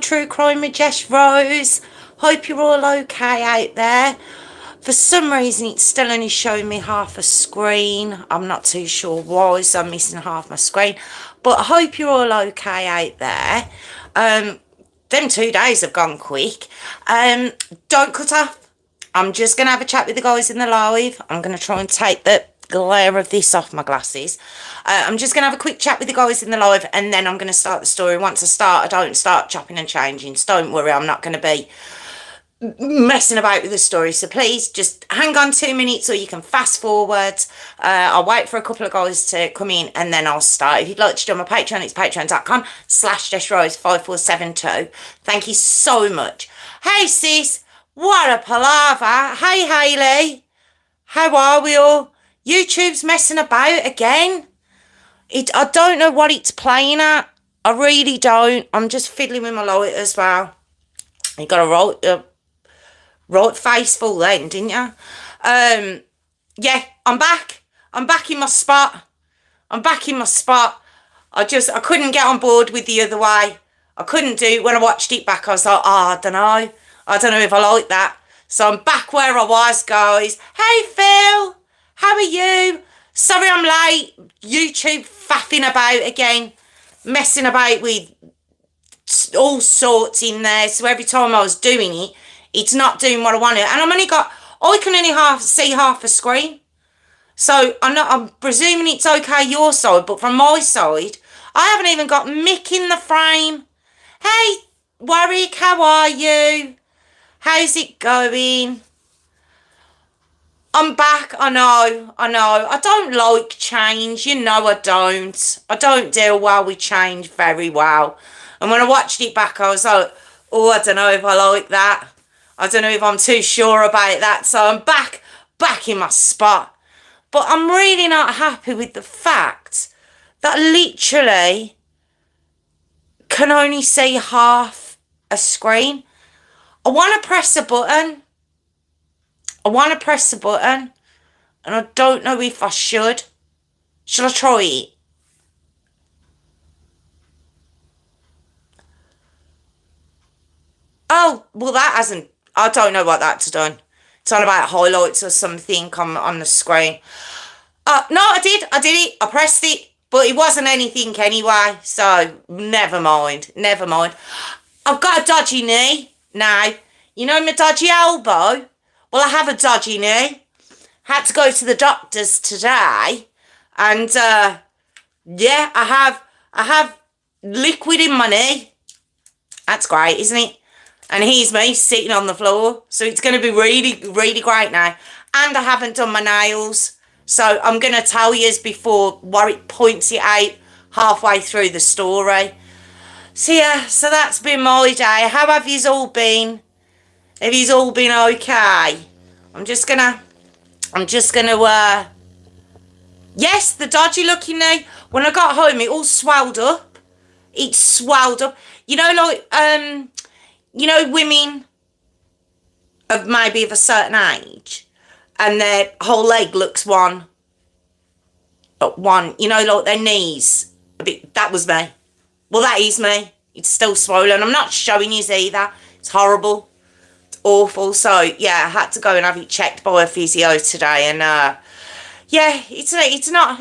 True Crime with Jess Rose. Hope you're all okay out there. For some reason, it's still only showing me half a screen. I'm not too sure why, so I'm missing half my screen. But I hope you're all okay out there. Them 2 days have gone quick. Don't cut off. I'm just going to have a chat with the guys in the live. I'm going to try and take the glare of this off my glasses. I'm just going to have a quick chat with the guys in the live, and then I'm going to start the story. Once I start, I don't start chopping and changing. So don't worry, I'm not going to be messing about with the story. So please just hang on 2 minutes, or you can fast forward. I'll wait for a couple of guys to come in, and then I'll start. If you'd like to join my Patreon, it's patreon.com/JessRose5472. Thank you so much. Hey sis, what a palaver. Hey Hayley, how are we all? YouTube's messing about again. I don't know what it's playing at. I really don't. I'm just fiddling with my light as well. You got a right face full then, didn't you? Yeah, I'm back. I'm back in my spot. I couldn't get on board with the other way. I couldn't do it. When I watched it back, I was like, I don't know. I don't know if I like that. So I'm back where I was, guys. Hey, Phil. How are you? Sorry I'm late. YouTube faffing about again. Messing about with all sorts in there. So every time I was doing it, it's not doing what I wanted. And I can only see half a screen. So I'm presuming it's okay your side, but from my side, I haven't even got Mick in the frame. Hey, Warwick, how are you? How's it going? I'm back, I know. I don't like change, you know I don't. I don't deal well with change very well. And when I watched it back, I was like, oh, I don't know if I like that. I don't know if I'm too sure about that. So I'm back in my spot. But I'm really not happy with the fact that I literally can only see half a screen. I want to press a button. And I don't know if I should. Shall I try it? Oh, well I don't know what that's done. It's on about highlights or something on the screen. No, I did it. I pressed it, but it wasn't anything anyway. So never mind. I've got a dodgy knee now. You know my dodgy elbow? Well, I have a dodgy knee. Had to go to the doctors today, and yeah, I have liquid in my knee. That's great, isn't it? And here's me sitting on the floor, so it's going to be really, really great now. And I haven't done my nails, so I'm going to tell you before Warwick points it out halfway through the story. So yeah, so that's been my day. How have yous all been? Have yous all been okay? I'm just gonna, yes, the dodgy looking knee. When I got home, it all swelled up. It swelled up. You know, like, you know, women of maybe of a certain age, and their whole leg looks one, you know, like their knees. A bit, that was me. Well, that is me. It's still swollen. I'm not showing you either. It's horrible. Awful. So yeah, I had to go and have it checked by a physio today, and yeah, it's not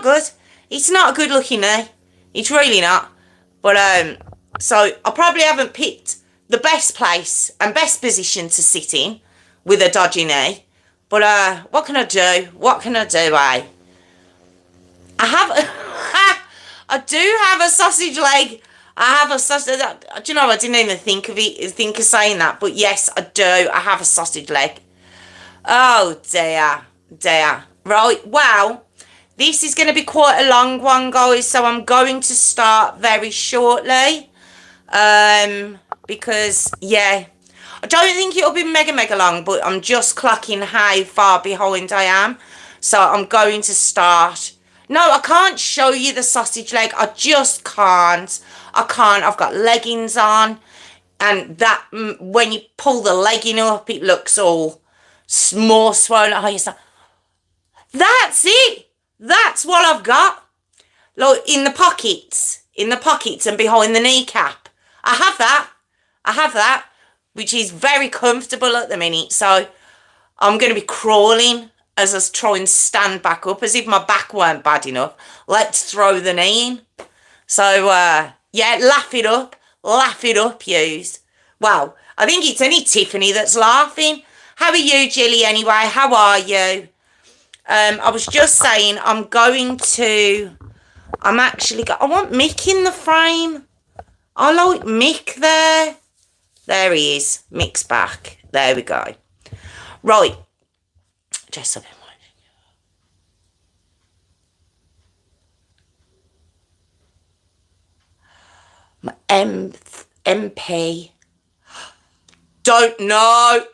good. It's not a good looking knee. It's really not. But so I probably haven't picked the best place and best position to sit in with a dodgy knee. But what can I do? Eh? I do have a sausage leg. I have a sausage. Do you know? I didn't even think of saying that. But yes, I do. I have a sausage leg. Oh dear. Right. Well, this is going to be quite a long one, guys. So I'm going to start very shortly. Because yeah, I don't think it'll be mega long. But I'm just clocking how far behind I am. So I'm going to start. No, I can't show you the sausage leg. I just can't. I've got leggings on, and that when you pull the legging up, it looks all more swollen. That's it. That's what I've got. Like in the pockets and behind the kneecap. I have that. I have that, which is very comfortable at the minute. So I'm going to be crawling as I try and stand back up, as if my back weren't bad enough. Let's throw the knee in. So, yeah, laugh it up, yous. Well, I think it's only Tiffany that's laughing. How are you, Jilly, anyway? How are you? I was just saying I want Mick in the frame. I like Mick there. There he is. Mick's back. There we go. Right. Jess, I've been watching. My MP. Don't, no.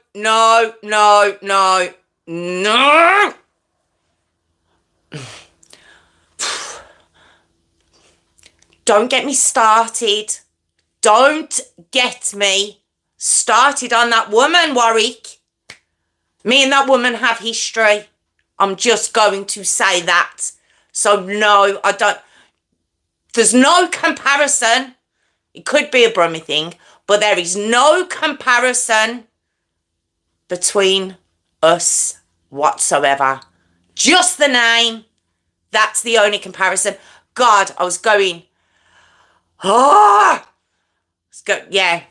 Don't get me started. Don't get me started on that woman, Warwick. Me and that woman have history. I'm just going to say that. So no, I don't. There's no comparison. It could be a Brummy thing, but there is no comparison between us whatsoever. Just the name. That's the only comparison. God, I was going. Oh, yeah.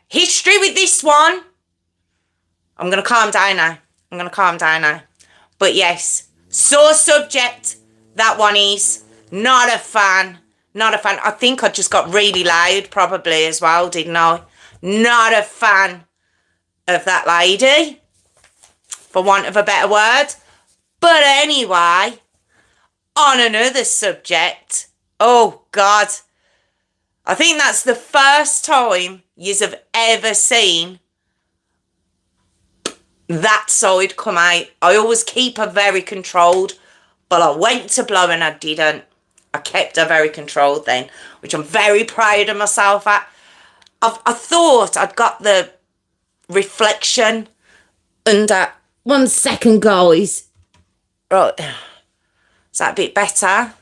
History with this one. I'm going to calm down now. But yes, sore subject. That one is not a fan. I think I just got really loud probably as well, didn't I? Not a fan of that lady, for want of a better word. But anyway, on another subject. Oh, God. I think that's the first time yous have ever seen that side come out. I always keep her very controlled, but I went to blow and I didn't. I kept her very controlled then, which I'm very proud of myself at. I thought I'd got the reflection under. 1 second, guys. Right. Is that a bit better?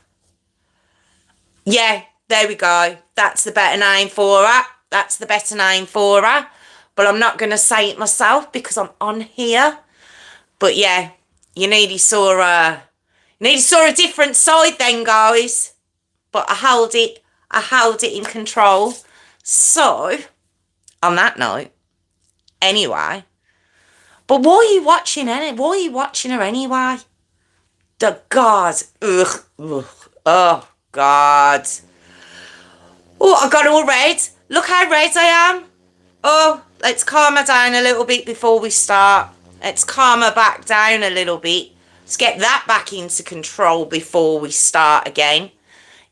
Yeah, there we go. That's the better name for her. But I'm not going to say it myself because I'm on here. But yeah, you nearly saw a different side then, guys. But I held it in control. So, on that note, anyway. But why are you watching her anyway? The God. Ugh. Oh, God. Oh, I got all red. Look how red I am. Oh, let's calm her down a little bit before we start. Let's calm her back down a little bit. Let's get that back into control before we start again.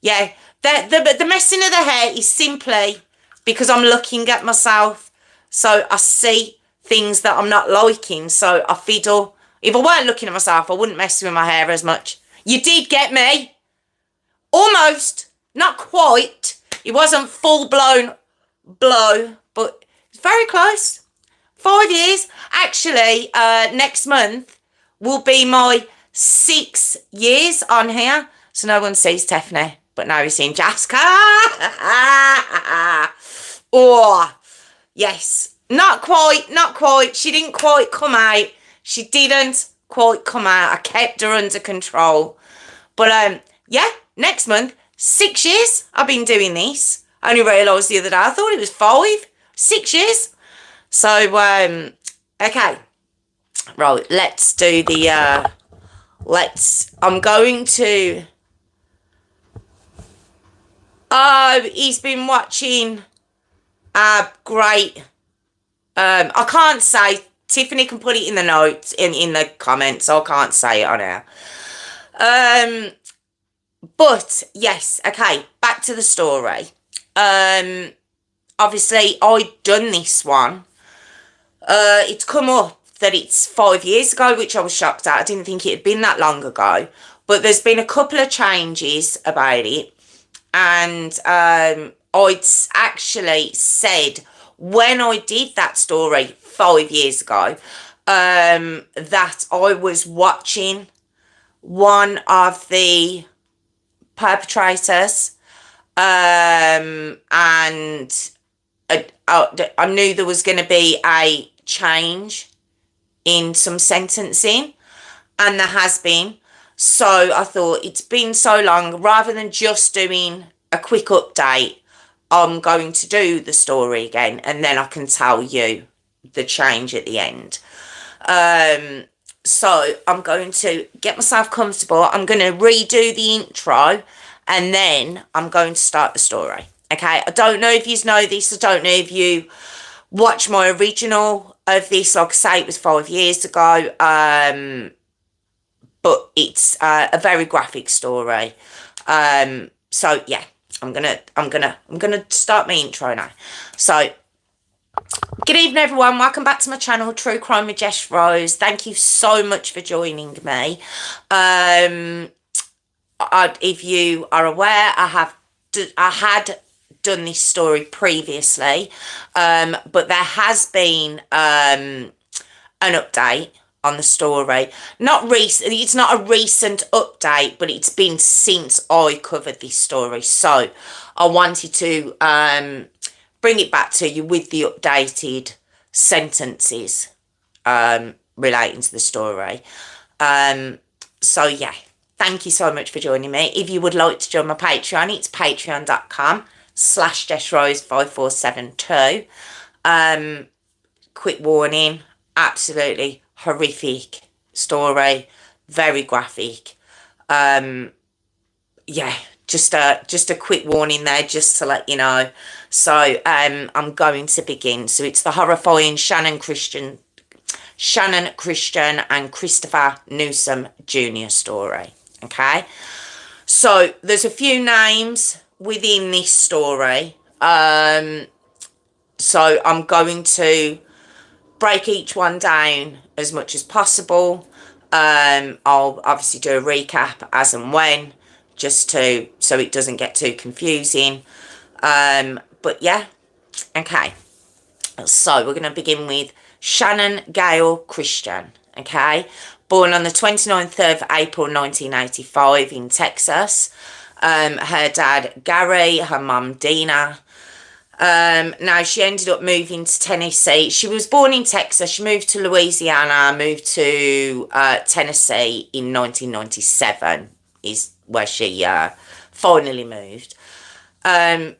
Yeah, the messing of the hair is simply because I'm looking at myself. So I see things that I'm not liking. So I fiddle. If I weren't looking at myself, I wouldn't mess with my hair as much. You did get me. Almost. Not quite. It wasn't full-blown blow, but it's very close. 5 years. Actually, next month will be my 6 years on here. So no one sees Tiffany, but now you're seeing Jessica. Oh, yes. Not quite. She didn't quite come out. I kept her under control. But, yeah, next month, 6 years I've been doing this. I only realised the other day, I thought it was 5. 6 years. So, okay. Right, let's do the, I'm going to, he's been watching, great, I can't say, Tiffany can put it in the notes, in the comments, I can't say it on air. But, yes, okay, back to the story. Obviously, I'd done this one. It's come up that it's 5 years ago, which I was shocked at. I didn't think it had been that long ago. But there's been a couple of changes about it. And I'd actually said when I did that story 5 years ago, that I was watching one of the perpetrators, and I knew there was going to be a change in some sentencing, and there has been. So I thought, it's been so long, rather than just doing a quick update, I'm going to do the story again, and then I can tell you the change at the end. So I'm going to get myself comfortable. I'm going to redo the intro, and then I'm going to start the story. Okay, I don't know if you know this. I don't know if you watch my original of this. Like I say, it was 5 years ago. But it's a very graphic story. So yeah, I'm gonna start my intro now. So, good evening, everyone. Welcome back to my channel, True Crime with Jess Rose. Thank you so much for joining me. If you are aware, I had done this story previously, but there has been an update on the story. Not recent. It's not a recent update, but it's been since I covered this story. So I wanted to bring it back to you with the updated sentences relating to the story. So yeah, thank you so much for joining me. If you would like to join my Patreon, it's patreon.com/jessrose5472. Quick warning, absolutely horrific story, very graphic. Yeah, just a quick warning there, just to let you know. So I'm going to begin. So it's the horrifying Channon Christian and Christopher Newsom Jr. story. Okay, so there's a few names within this story. So I'm going to break each one down as much as possible. I'll obviously do a recap as and when, just so it doesn't get too confusing. But yeah, okay. So we're going to begin with Channon Gail Christian, okay? Born on the 29th of April 1985 in Texas. Her dad, Gary, her mum, Dina. Now, she ended up moving to Tennessee. She was born in Texas. She moved to Louisiana, moved to Tennessee in 1997 is where she finally moved.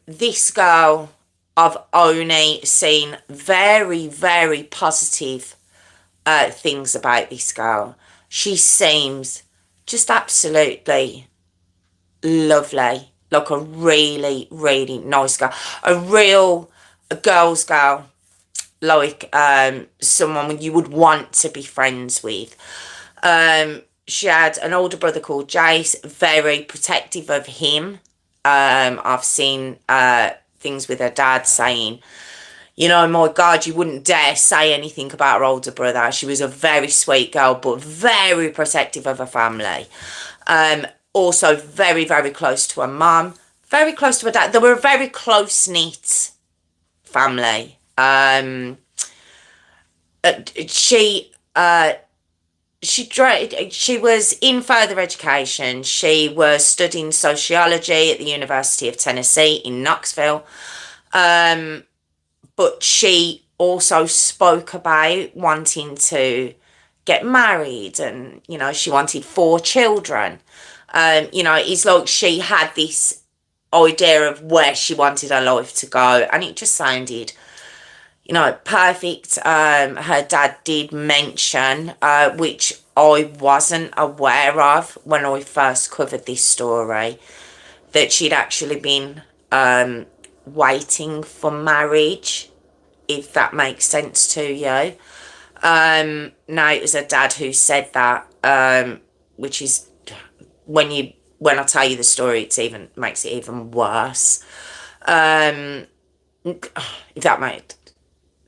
This girl, I've only seen very, very positive things about this girl. She seems just absolutely lovely. Like a really, really nice girl. A girl's girl. Like someone you would want to be friends with. She had an older brother called Jess, very protective of him. I've seen things with her dad saying, you know, my God, you wouldn't dare say anything about her older brother. She was a very sweet girl, but very protective of her family. Also very, very close to her mum, very close to her dad. They were a very close-knit family. She was in further education. She was studying sociology at the University of Tennessee in Knoxville. But she also spoke about wanting to get married, and, you know, she wanted 4 children. You know, it's like she had this idea of where she wanted her life to go, and it just sounded, you know, perfect. Her dad did mention, which I wasn't aware of when I first covered this story, that she'd actually been waiting for marriage, if that makes sense to you. Now, it was her dad who said that, which is, when I tell you the story, makes it even worse. If that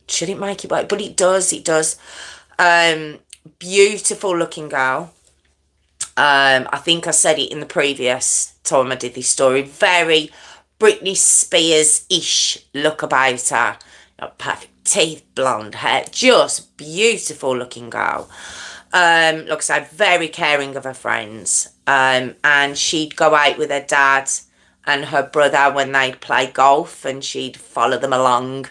should it make it worse? But it does. Beautiful looking girl. I think I said it in the previous time I did this story. Very Britney Spears-ish look about her. You know, perfect teeth, blonde hair, just beautiful looking girl. Like I said, very caring of her friends. And she'd go out with her dad and her brother when they'd play golf, and she'd follow them along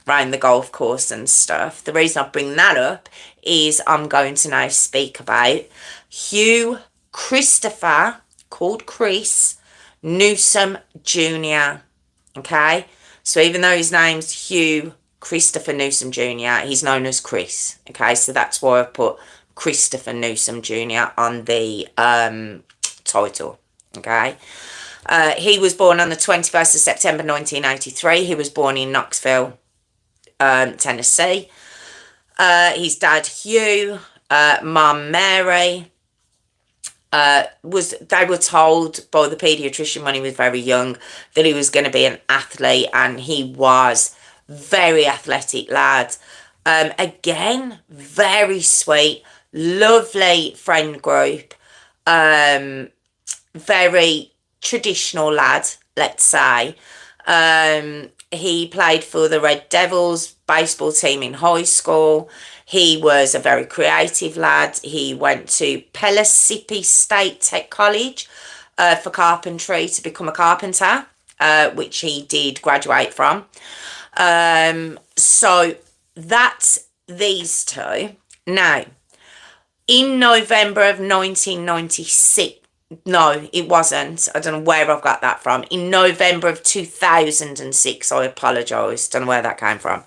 around the golf course and stuff. The reason I bring that up is I'm going to now speak about Hugh Christopher, called Chris, Newsom Jr. Okay? So even though his name's Hugh Christopher Newsom Jr., he's known as Chris. Okay? So that's why I put Christopher Newsom Jr. on the title. Okay? He was born on the 21st of September 1983. He was born in Knoxville, Tennessee. His dad, Hugh, mum, Mary, they were told by the paediatrician when he was very young that he was going to be an athlete, and he was very athletic lad. Again, very sweet, lovely friend group, very traditional lad, let's say. He played for the Red Devils baseball team in high school. He was a very creative lad. He went to Pellissippi State Tech College for carpentry to become a carpenter, which he did graduate from. So that's these two. Now, in November of 1996, no, it wasn't. I don't know where I've got that from. In November of 2006, I apologise. Don't know where that came from.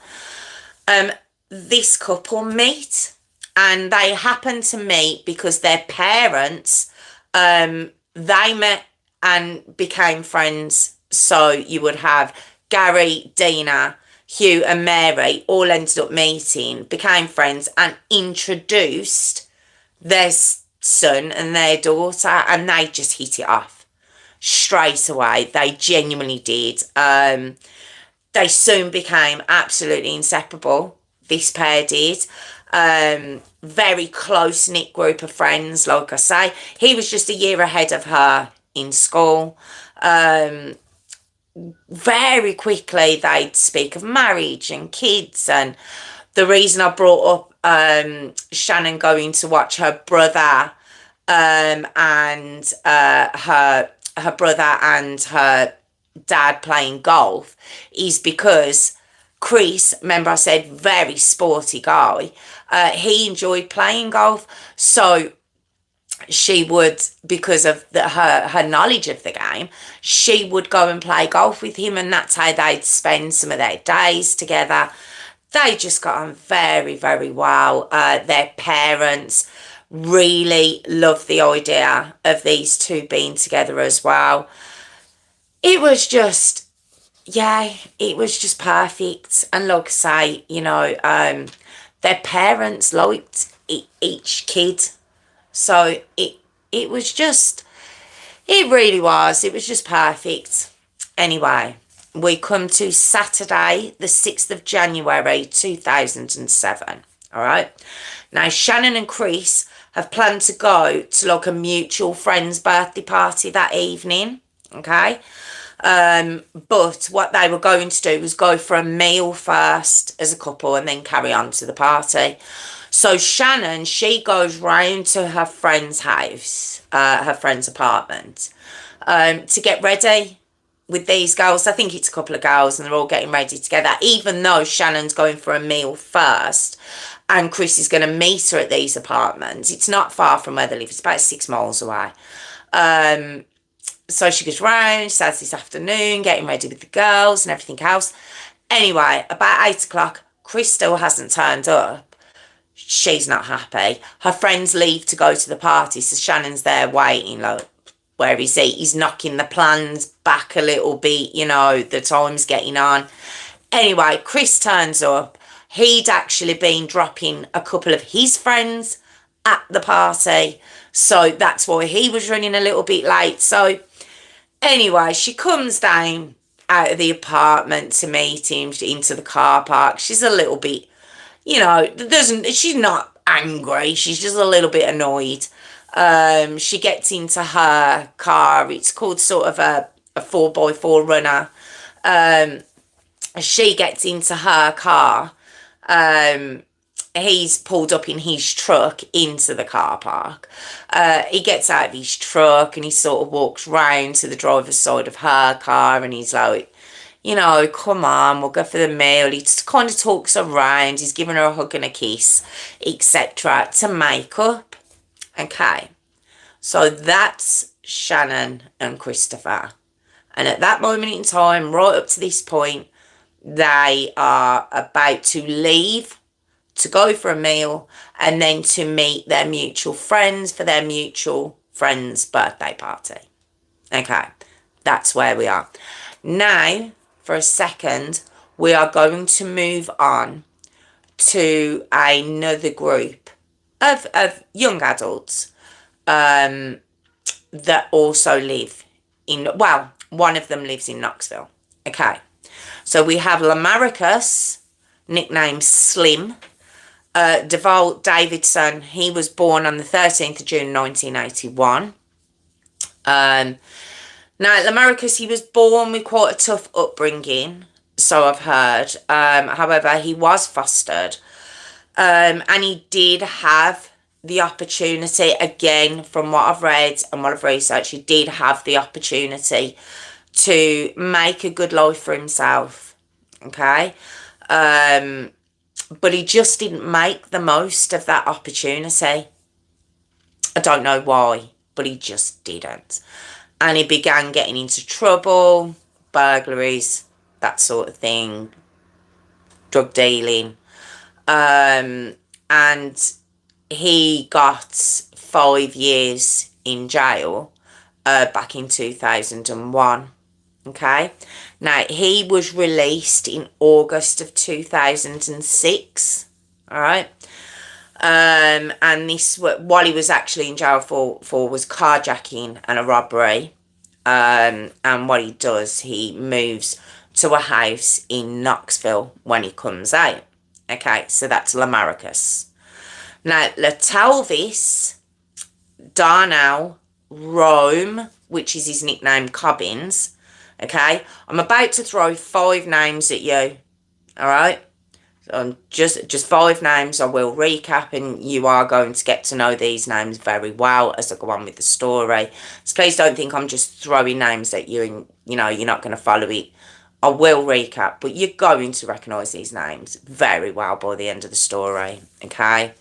This couple meet, and they happen to meet because their parents, they met and became friends. So you would have Gary, Dina, Hugh and Mary all ended up meeting, became friends, and introduced their son and their daughter, and they just hit it off straight away. They genuinely did. They soon became absolutely inseparable. This pair did. Very close-knit group of friends, like I say. He was just a year ahead of her in school. Very quickly they'd speak of marriage and kids, and the reason I brought up Channon going to watch her brother and her brother and her dad playing golf is because Chris, remember I said very sporty guy, he enjoyed playing golf, so she would, because of her knowledge of the game, she would go and play golf with him, and that's how they'd spend some of their days together. They just got on very, very well. Their parents really loved the idea of these two being together as well. It was just, yeah, it was just perfect. And like I say, you know, their parents liked each kid. So it was just, it really was. It was just perfect. Anyway, we come to Saturday, the 6th of January, 2007. All right. Now, Channon and Chris have planned to go to like a mutual friend's birthday party that evening. Okay. But what they were going to do was go for a meal first as a couple and then carry on to the party. So Channon, she goes round to her friend's house, her friend's apartment, to get ready with these girls. I think it's a couple of girls, and they're all getting ready together, even though Shannon's going for a meal first and Chris is going to meet her at these apartments. It's not far from where they live. It's about 6 miles away. So she goes round, starts this afternoon, getting ready with the girls and everything else. Anyway, about 8 o'clock, Chris still hasn't turned up. She's not happy. Her friends leave to go to the party, so Shannon's there waiting, like, where is he? He's knocking the plans back a little bit, you know, the time's getting on. Anyway, Chris turns up. He'd actually been dropping a couple of his friends at the party, so that's why he was running a little bit late. So anyway, she comes down out of the apartment to meet him into the car park. She's a little bit, you know, she's not angry. She's just a little bit annoyed. She gets into her car. It's called sort of a 4x4 runner. She gets into her car. he's pulled up in his truck into the car park. He gets out of his truck and he sort of walks round to the driver's side of her car and he's like, you know, come on, we'll go for the meal. He just kind of talks around. He's giving her a hug and a kiss, etc. to make up. Okay. So that's Channon and Christopher. And at that moment in time, right up to this point, they are about to leave to go for a meal and then to meet their mutual friends for their mutual friend's birthday party. Okay, that's where we are. Now, for a second, we are going to move on to another group of young adults that also live in, well, one of them lives in Knoxville. Okay, so we have Lamarcus, nicknamed Slim. Deval Davidson, he was born on the 13th of June 1981. Now, Lamarcus, he was born with quite a tough upbringing, so I've heard. However, he was fostered. And he did have the opportunity, again, from what I've read and what I've researched, he did have the opportunity to make a good life for himself. Okay? But he just didn't make the most of that opportunity. I don't know why, but he just didn't. And he began getting into trouble, burglaries, that sort of thing, drug dealing. And he got 5 years in jail back in 2001. Okay, now he was released in August of 2006. All right, and this, what he was actually in jail for was carjacking and a robbery. And what he does, he moves to a house in Knoxville when he comes out. Okay, so that's Lamarcus. Now, Latalvis, Darnell, Rome, which is his nickname, Cobbins. Okay, I'm about to throw 5 names at you. All right, so just 5 names. I will recap, and you are going to get to know these names very well as I go on with the story. So please don't think I'm just throwing names at you, and you know you're not going to follow it. I will recap, but you're going to recognise these names very well by the end of the story. Okay,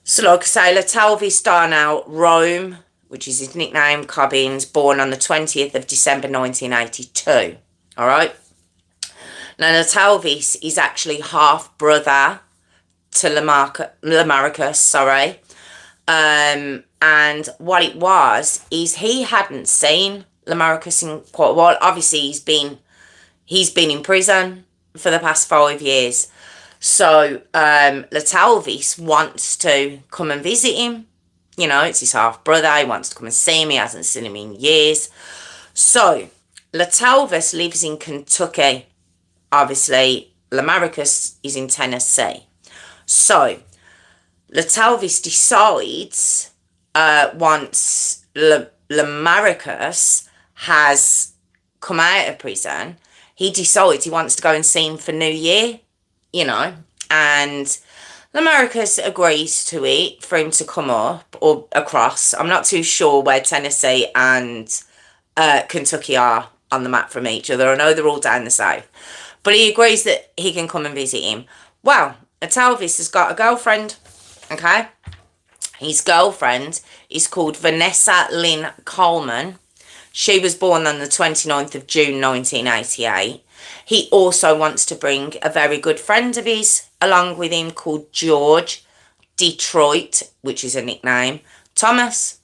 so like I say, Latalvis Darnell, Rome, which is his nickname, Cobbins, born on the 20th of December 1982. All right. Now, Latalvis is actually half-brother to Lamarcus, sorry. And what it was is he hadn't seen Lamarcus in quite a while. Obviously, he's been in prison for the past 5 years. So, Latalvis wants to come and visit him. You know, it's his half-brother. He wants to come and see him. He hasn't seen him in years. So, Latalvis lives in Kentucky. Obviously, Lamarcus is in Tennessee. So, Latalvis decides once Lamarcus has come out of prison, he decides he wants to go and see him for New Year, you know, and Lamarcus agrees to it for him to come up or across. I'm not too sure where Tennessee and Kentucky are on the map from each other. I know they're all down the south. But he agrees that he can come and visit him. Well, Latalvis has got a girlfriend, okay? His girlfriend is called Vanessa Lynn Coleman. She was born on the 29th of June 1988. He also wants to bring a very good friend of his along with him called George Detroit, which is a nickname, Thomas.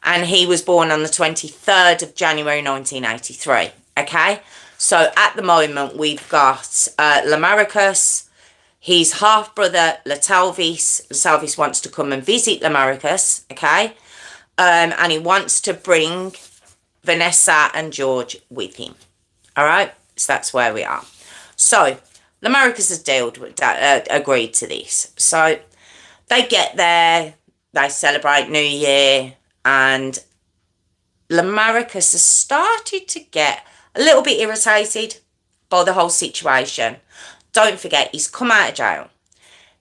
And he was born on the 23rd of January 1983. Okay, so at the moment we've got Lamarcus, his half-brother Latalvis. Latalvis wants to come and visit Lamarcus, okay? And he wants to bring Vanessa and George with him. All right, so that's where we are. So Lamarcus has agreed to this. So they get there, they celebrate New Year, and Lamarcus has started to get a little bit irritated by the whole situation. Don't forget, he's come out of jail.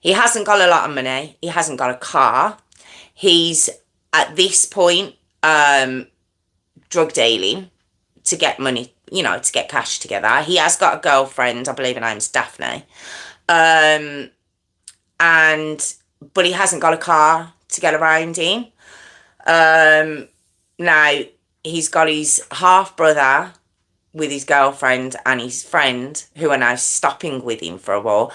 He hasn't got a lot of money. He hasn't got a car. He's, at this point, drug dealing to get money, to get cash together. He has got a girlfriend, I believe her name's Daphne. But he hasn't got a car to get around in. Now, he's got his half-brother with his girlfriend and his friend, who are now stopping with him for a while.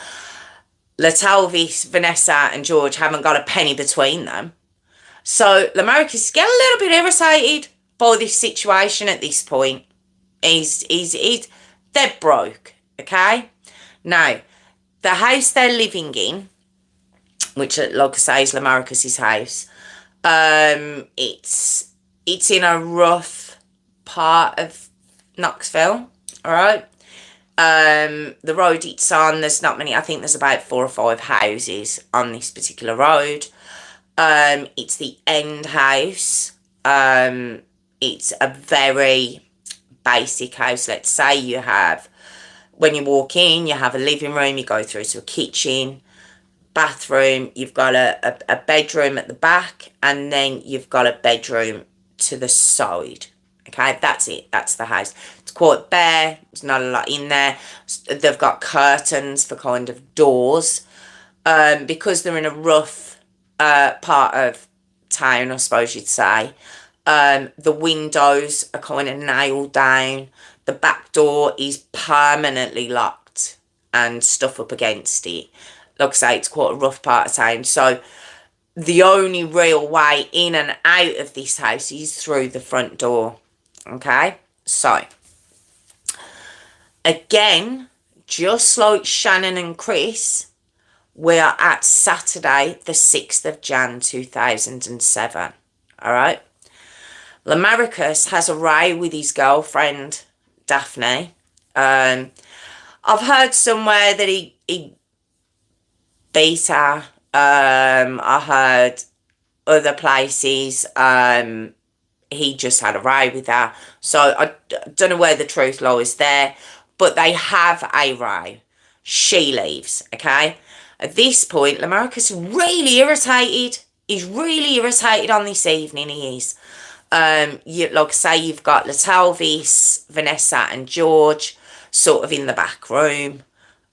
Latalvis, Vanessa and George haven't got a penny between them. So Lamarcus get a little bit irritated by this situation at this point. They're broke, okay? Now, the house they're living in, which, like I say, is Lamarcus's house, it's in a rough part of Knoxville, all right? The road it's on, there's not many, I think there's about 4 or 5 houses on this particular road. It's the end house. It's a very basic house. Let's say you have, when you walk in, you have a living room, you go through to a kitchen, bathroom, you've got a bedroom at the back, and then you've got a bedroom to the side. Okay, that's it. That's the house. It's quite bare. There's not a lot in there. They've got curtains for kind of doors. Because they're in a rough part of town, I suppose you'd say. The windows are kind of nailed down. The back door is permanently locked and stuff up against it. Like I say, it's quite a rough part of town. So the only real way in and out of this house is through the front door. Okay? So, again, just like Shannon and Chris, we are at Saturday, the 6th of Jan 2007. All right? Lamarcus has a row with his girlfriend, Daphne. I've heard somewhere that he beat her. I heard other places he just had a row with her. So I don't know where the truth lies there. But they have a row. She leaves, okay? At this point, Lamarcus is really irritated. He's really irritated on this evening, he is. Like I say, you've got Latalvis, Vanessa and George sort of in the back room.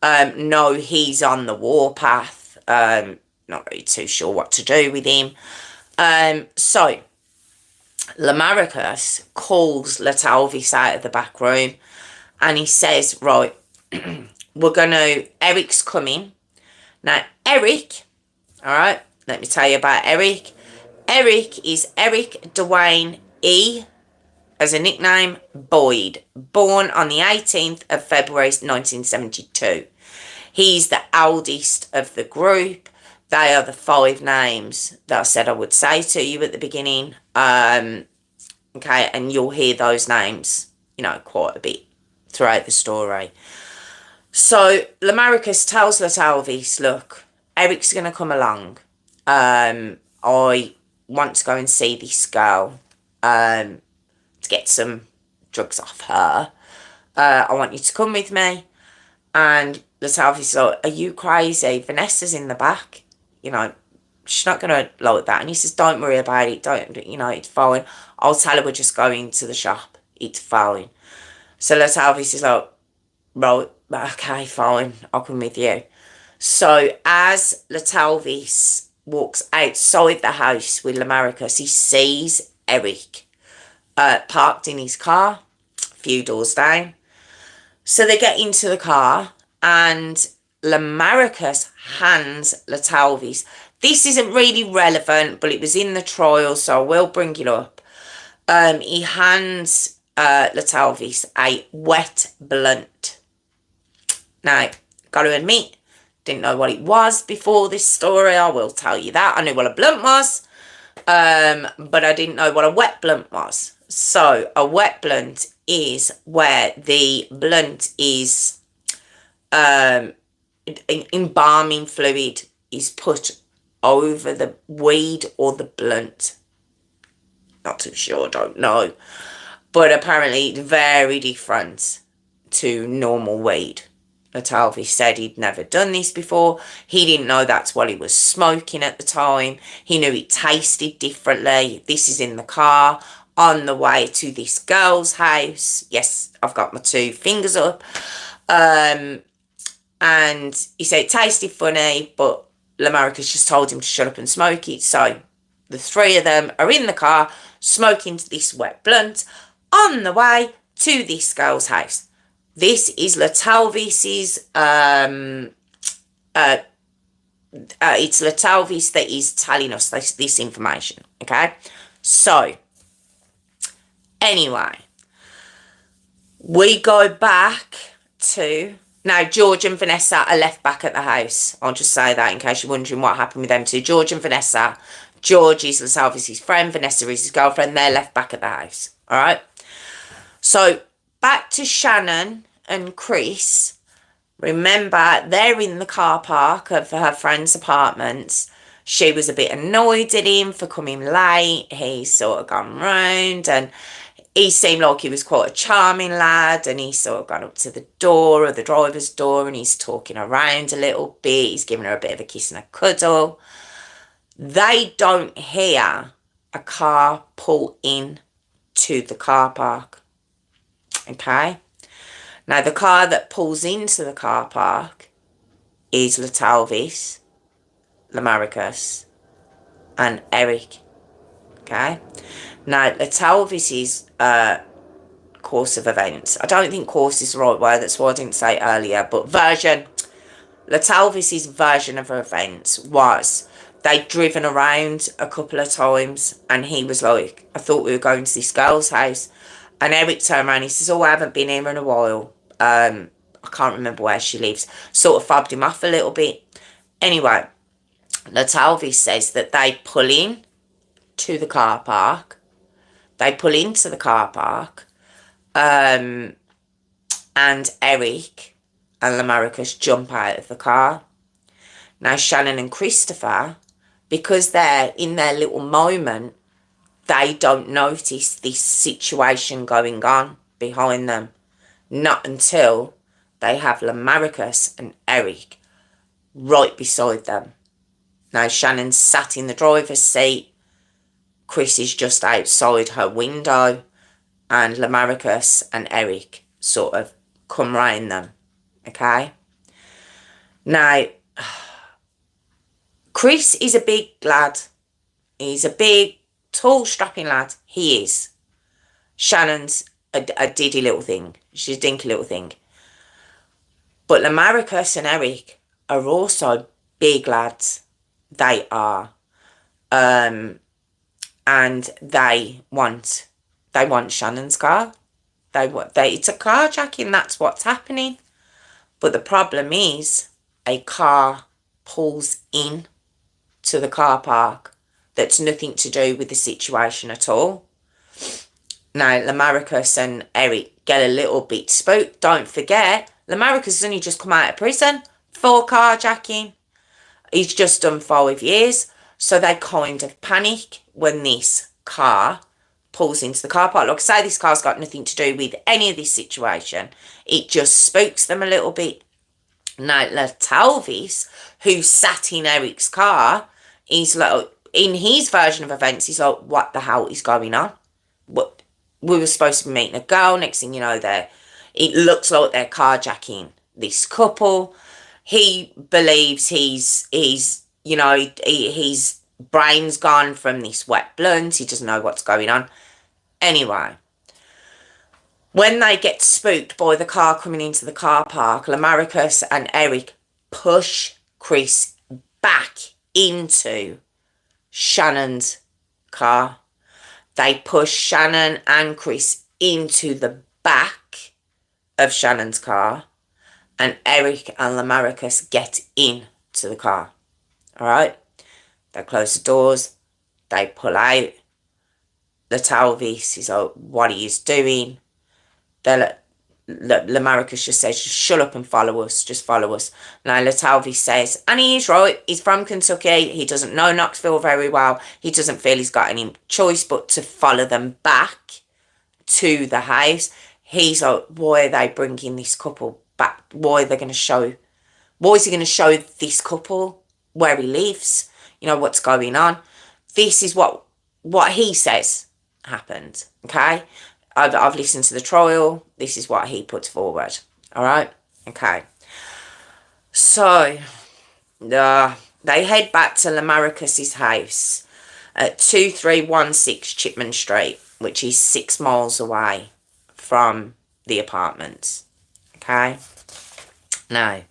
No, he's on the warpath. Not really too sure what to do with him. So, Lamarcus calls Latalvis out of the back room and he says, right, Eric's coming. Now, Eric, all right, let me tell you about Eric. Eric is Eric Dwayne E., as a nickname, Boyd, born on the 18th of February 1972. He's the eldest of the group. They are the 5 names that I said I would say to you at the beginning. Okay, and you'll hear those names, quite a bit throughout the story. So, Lamarcus tells Latalvis, look, Eric's going to come along. I want to go and see this girl to get some drugs off her. I want you to come with me. And Latalvis like, are you crazy? Vanessa's in the back. She's not going to like that. And he says, don't worry about it. It's fine. I'll tell her we're just going to the shop. It's fine. So Latalvis is like, right, okay, fine. I'll come with you. So as Latalvis walks outside the house with Lamarcus, he sees Eric parked in his car, a few doors down. So they get into the car and Lamarcus hands Latalvis. This isn't really relevant, but it was in the trial, so I will bring it up. He hands Latalvis a wet blunt. Now, got to admit, didn't know what it was before this story. I will tell you that. I knew what a blunt was, but I didn't know what a wet blunt was. So, a wet blunt is where the blunt is, embalming fluid is put over the weed or the blunt. Not too sure, don't know. But apparently it's very different to normal weed. Latalvi said he'd never done this before. He didn't know that's what he was smoking at the time. He knew it tasted differently. This is in the car on the way to this girl's house. Yes, I've got my two fingers up. And he said it tasted funny, but Lamarica's just told him to shut up and smoke it. So the three of them are in the car smoking this wet blunt on the way to this girl's house. This is Latalvis's, it's Latalvis that is telling us this information, okay? So, anyway, we go back to, now George and Vanessa are left back at the house. I'll just say that in case you're wondering what happened with them two. George and Vanessa. George is Latalvis's friend, Vanessa is his girlfriend. They're left back at the house, all right? So, back to Channon and Chris. Remember, they're in the car park of her friend's apartments. She was a bit annoyed at him for coming late. He sort of gone round and he seemed like he was quite a charming lad, and he sort of gone up to the door, or the driver's door, and he's talking around a little bit. He's giving her a bit of a kiss and a cuddle. They don't hear a car pull in to the car park. Okay? Now, the car that pulls into the car park is Latalvis, Lamaricus, and Eric. Okay? Now, Latalvis's course of events. I don't think course is the right word, that's why I didn't say earlier, but Latalvis's version of events was they'd driven around a couple of times and he was like, I thought we were going to this girl's house. And Eric turned around, he says, oh, I haven't been here in a while. I can't remember where she lives. Sort of fobbed him off a little bit. Anyway, Latalvis says that they pull in to the car park. They pull into the car park. And Eric and Lamaricus jump out of the car. Now, Channon and Christopher, because they're in their little moment, they don't notice this situation going on behind them. Not until they have Lamaricus and Eric right beside them. Now, Shannon's sat in the driver's seat. Chris is just outside her window. And Lamaricus and Eric sort of come round them. Okay? Now, Chris is a big lad. He's a big, tall, strapping lad. He is. Shannon's a diddy little thing. She's a dinky little thing. But Lamaricus and Eric are also big lads. They are. And they want Shannon's car. It's a carjacking. That's what's happening. But the problem is a car pulls in to the car park that's nothing to do with the situation at all. Now, Lamaricus and Eric get a little bit spooked. Don't forget, Lamaricus has only just come out of prison for carjacking. He's just done 5 years. So they kind of panic when this car pulls into the car park. Like I say, this car's got nothing to do with any of this situation. It just spooks them a little bit. Now, Latalvis, who sat in Eric's car, he's like, in his version of events, he's like, what the hell is going on? What? We were supposed to be meeting a girl. Next thing you know, it looks like they're carjacking this couple. He believes his brain's gone from this wet blunt. He doesn't know what's going on. Anyway, when they get spooked by the car coming into the car park, Lamaricus and Eric push Chris back into Shannon's car. They push Channon and Chris into the back of Shannon's car, and Eric and Lamaricus get into the car. All right? They close the doors. They pull out. Latalvis is like, what are you doing? Lamaricus just says, just shut up and follow us. Just follow us. Now, Latalvis says, and he is right. He's from Kentucky. He doesn't know Knoxville very well. He doesn't feel he's got any choice but to follow them back to the house. He's like, why are they bringing this couple back, why they're going to show, why is he going to show this couple where he lives, you know, what's going on. This is what he says happened, okay? I've listened to the trial. This is what he puts forward, all right? Okay. So, they head back to Lamarcus's house at 2316 Chipman Street, which is 6 miles away from the apartments, okay? Now,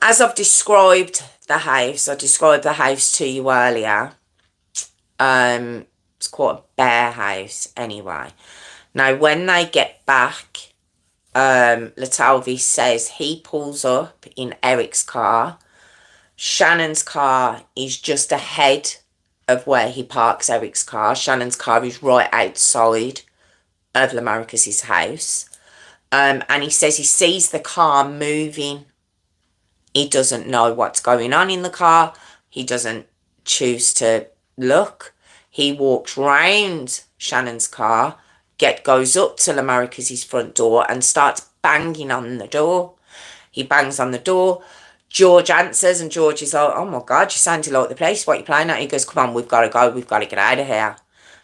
as I've described the house, I described the house to you earlier. It's quite a bare house anyway. Now, when they get back, Latalvi says he pulls up in Eric's car. Shannon's car is just ahead of where he parks Eric's car. Shannon's car is right outside of Lamarcus's house. And he says he sees the car moving. He doesn't know what's going on in the car. He doesn't choose to look. He walks round Shannon's car, goes up to Lamarcus's front door and starts banging on the door. He bangs on the door. George answers, and George is like, oh my God, you sounded like the place. What are you playing at? He goes, come on, we've got to go. We've got to get out of here.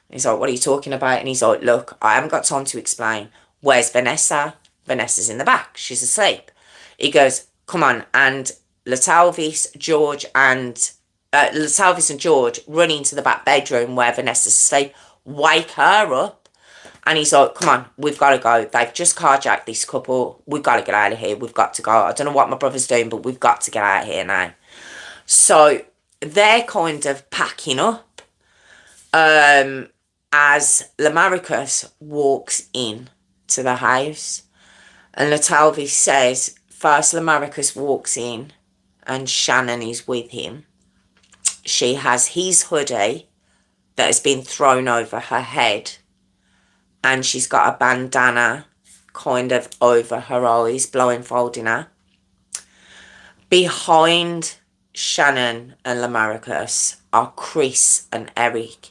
He's like, what are you talking about? And he's like, look, I haven't got time to explain. Where's Vanessa? Vanessa's in the back. She's asleep. He goes, come on. And Latalvis and George run into the back bedroom where Vanessa's asleep, wake her up. And he's like, come on, we've got to go. They've just carjacked this couple. We've got to get out of here. We've got to go. I don't know what my brother's doing, but we've got to get out of here now. So they're kind of packing up as Lamarcus walks in to the house. And Latalvi says, first Lamarcus walks in and Channon is with him. She has his hoodie that has been thrown over her head. And she's got a bandana kind of over her eyes, blindfolding her. Behind Channon and Lamarcus are Chris and Eric.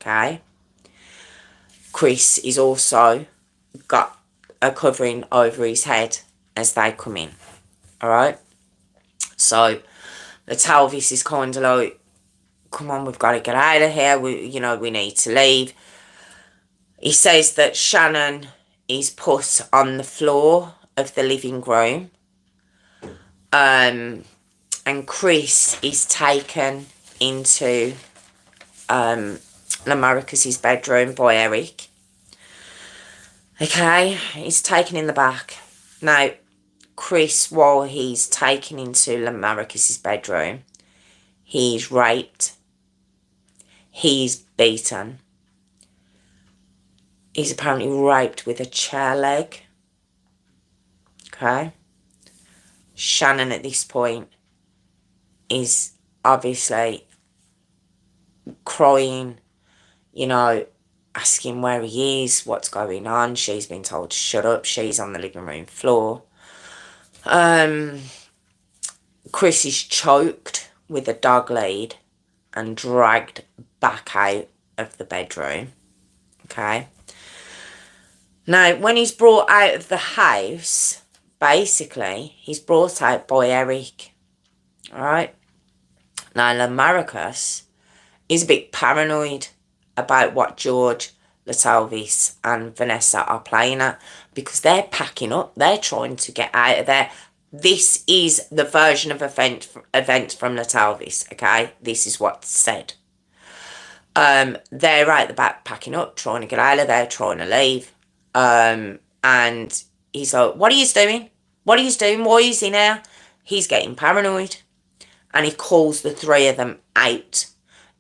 Okay? Chris is also got a covering over his head as they come in. Alright? So, the Talvis is kind of like, come on, we've got to get out of here. We need to leave. He says that Channon is put on the floor of the living room. And Chris is taken into Lamarcus's bedroom by Eric. Okay, he's taken in the back. Now, Chris, while he's taken into Lamarcus's bedroom, he's raped. He's beaten. He's apparently raped with a chair leg. Okay. Channon at this point is obviously crying, asking where he is, what's going on. She's been told to shut up. She's on the living room floor. Chris is choked with a dog lead and dragged back out of the bedroom. Okay. Now, when he's brought out of the house, basically, he's brought out by Eric. Alright? Now, Lamarcus is a bit paranoid about what George, Latalvis and Vanessa are playing at because they're packing up. They're trying to get out of there. This is the version of event from Latalvis, okay? This is what's said. They're out the back packing up, trying to get out of there, trying to leave. And he's like, what are you doing? What are you doing? Why is he now? He's getting paranoid. And he calls the three of them out.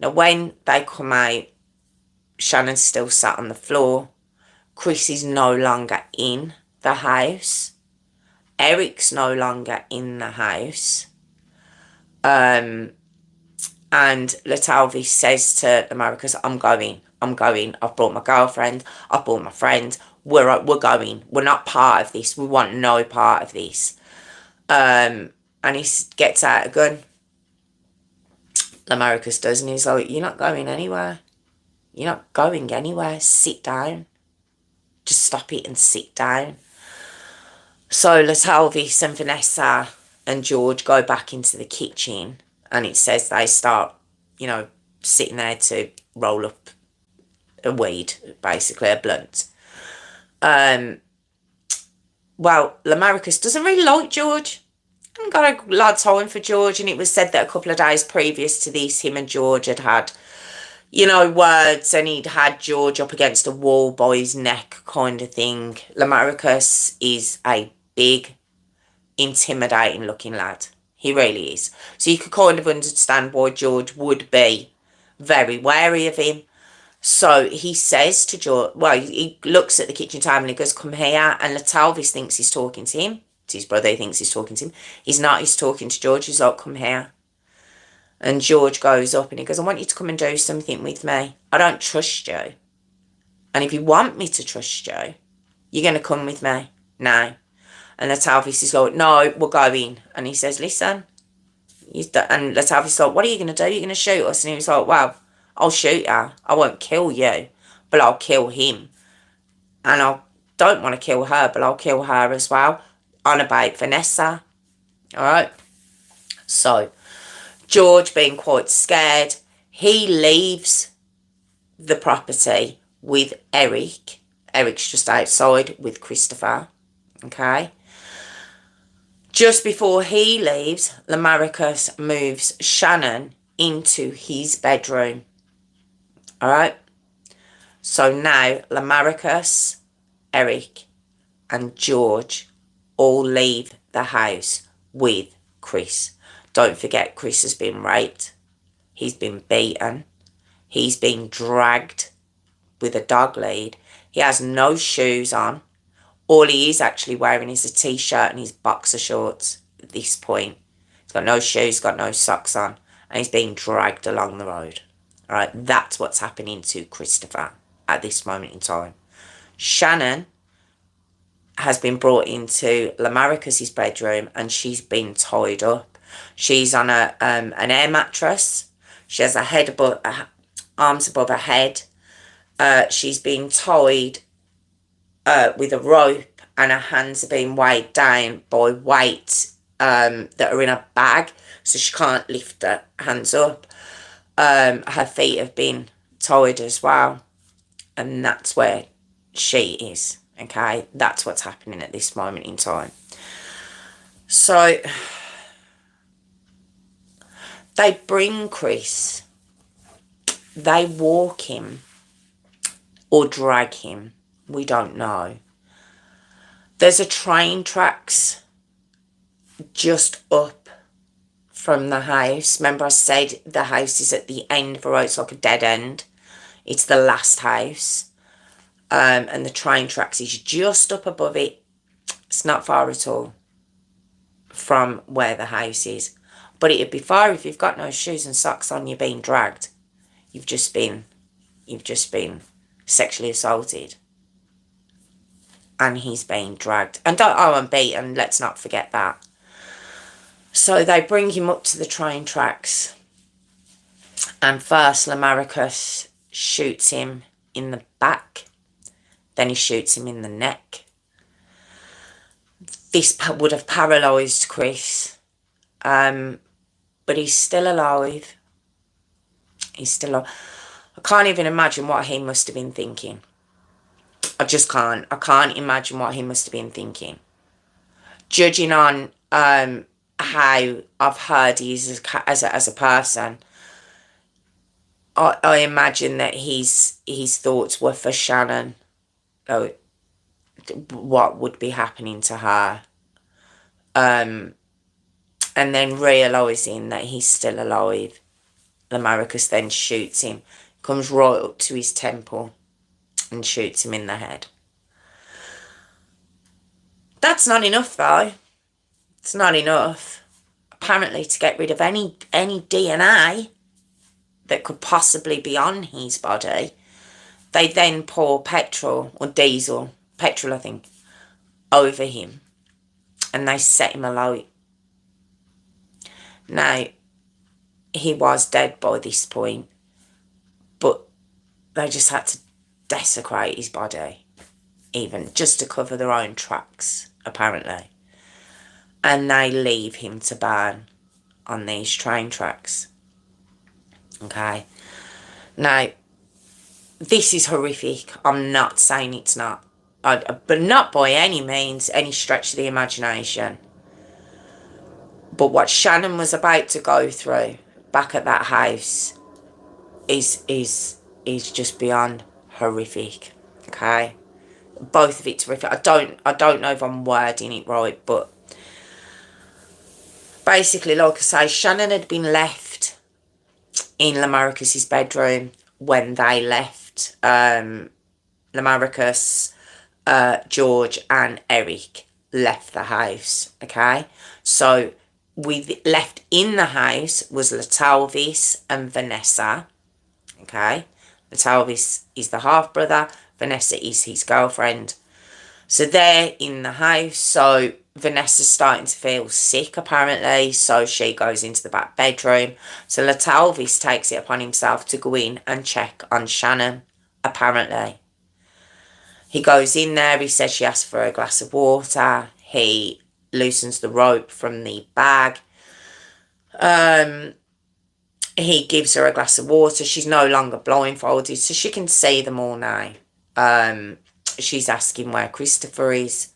Now, when they come out, Shannon's still sat on the floor. Chris is no longer in the house. Eric's no longer in the house. And Latalvi says to Lamarcus, I'm going. I've brought my girlfriend. I've brought my friend. We're going. We're not part of this. We want no part of this. And he gets out a gun. Lamarcus does, and he's like, you're not going anywhere. You're not going anywhere. Sit down. Just stop it and sit down. So Latalvis and Vanessa and George go back into the kitchen, and it says they start, sitting there to roll up a weed, basically a blunt. Well, Lamarcus doesn't really like George. I've got a lot of time for George, and it was said that a couple of days previous to this, him and George had words, and he'd had George up against a wall by his neck kind of thing. Lamarcus is a big, intimidating looking lad. He really is. So you could kind of understand why George would be very wary of him. So he says to George, well, he looks at the kitchen table and he goes, come here. And Latalvis thinks he's talking to him. It's his brother, he thinks he's talking to him. He's not, he's talking to George. He's like, come here. And George goes up and he goes, I want you to come and do something with me. I don't trust you. And if you want me to trust you, you're going to come with me now. And Latalvis is like, no, we're going. And he says, listen. And Latalvis is like, what are you going to do? You're going to shoot us? And he was like, well, I'll shoot her. I won't kill you, but I'll kill him. And I don't want to kill her, but I'll kill her as well. On about Vanessa. All right. So George, being quite scared, he leaves the property with Eric. Eric's just outside with Christopher. Okay. Just before he leaves, Lamarcus moves Channon into his bedroom. All right. So now Lamarcus, Eric, and George all leave the house with Chris. Don't forget, Chris has been raped. He's been beaten. He's been dragged with a dog lead. He has no shoes on. All he is actually wearing is a t-shirt and his boxer shorts at this point. He's got no shoes, got no socks on, and he's being dragged along the road. All right, that's what's happening to Christopher at this moment in time. Channon has been brought into Lamarcus's bedroom and she's been tied up. She's on an air mattress. She has arms above her head. She's been tied with a rope, and her hands are being weighed down by weights that are in a bag, so she can't lift her hands up. Her feet have been tied as well, and that's where she is. Okay, that's what's happening at this moment in time. So they bring Chris, they walk him or drag him, we don't know. There's a train tracks just up from the house. Remember I said the house is at the end of a road, it's like a dead end. It's the last house. And the train tracks is just up above it. It's not far at all from where the house is. But it'd be far if you've got no shoes and socks on, you're being dragged. You've just been sexually assaulted. And he's being dragged. And beaten, let's not forget that. So they bring him up to the train tracks. And first Lamarcus shoots him in the back. Then he shoots him in the neck. This would have paralysed Chris. But he's still alive. He's still alive. I can't even imagine what he must have been thinking. I just can't. I can't imagine what he must have been thinking. Judging on how I've heard he is as a person, I imagine that his thoughts were for Channon. What would be happening to her. And then realising that he's still alive, Lamarcus then shoots him, comes right up to his temple and shoots him in the head. That's not enough though. It's not enough. Apparently to get rid of any DNA that could possibly be on his body, they then pour petrol I think, over him, and they set him alight. Now, he was dead by this point, but they just had to desecrate his body, even just to cover their own tracks. apparently. And they leave him to burn on these train tracks. Okay. Now, this is horrific. I'm not saying it's not. But not by any means, any stretch of the imagination. But what Channon was about to go through back at that house is just beyond horrific. Okay? Both of it's horrific. I don't know if I'm wording it right, but basically, like I say, Channon had been left in Lamarcus's bedroom when they left. Lamarcus, George and Eric left the house, okay? So, left in the house was Latalvis and Vanessa, okay? Latalvis is the half-brother, Vanessa is his girlfriend. So they're in the house, so Vanessa's starting to feel sick apparently, so she goes into the back bedroom. So Latalvis takes it upon himself to go in and check on Channon, apparently. He goes in there, he says she asks for a glass of water, he loosens the rope from the bag. He gives her a glass of water. She's no longer blindfolded, so she can see them all now. She's asking where Christopher is.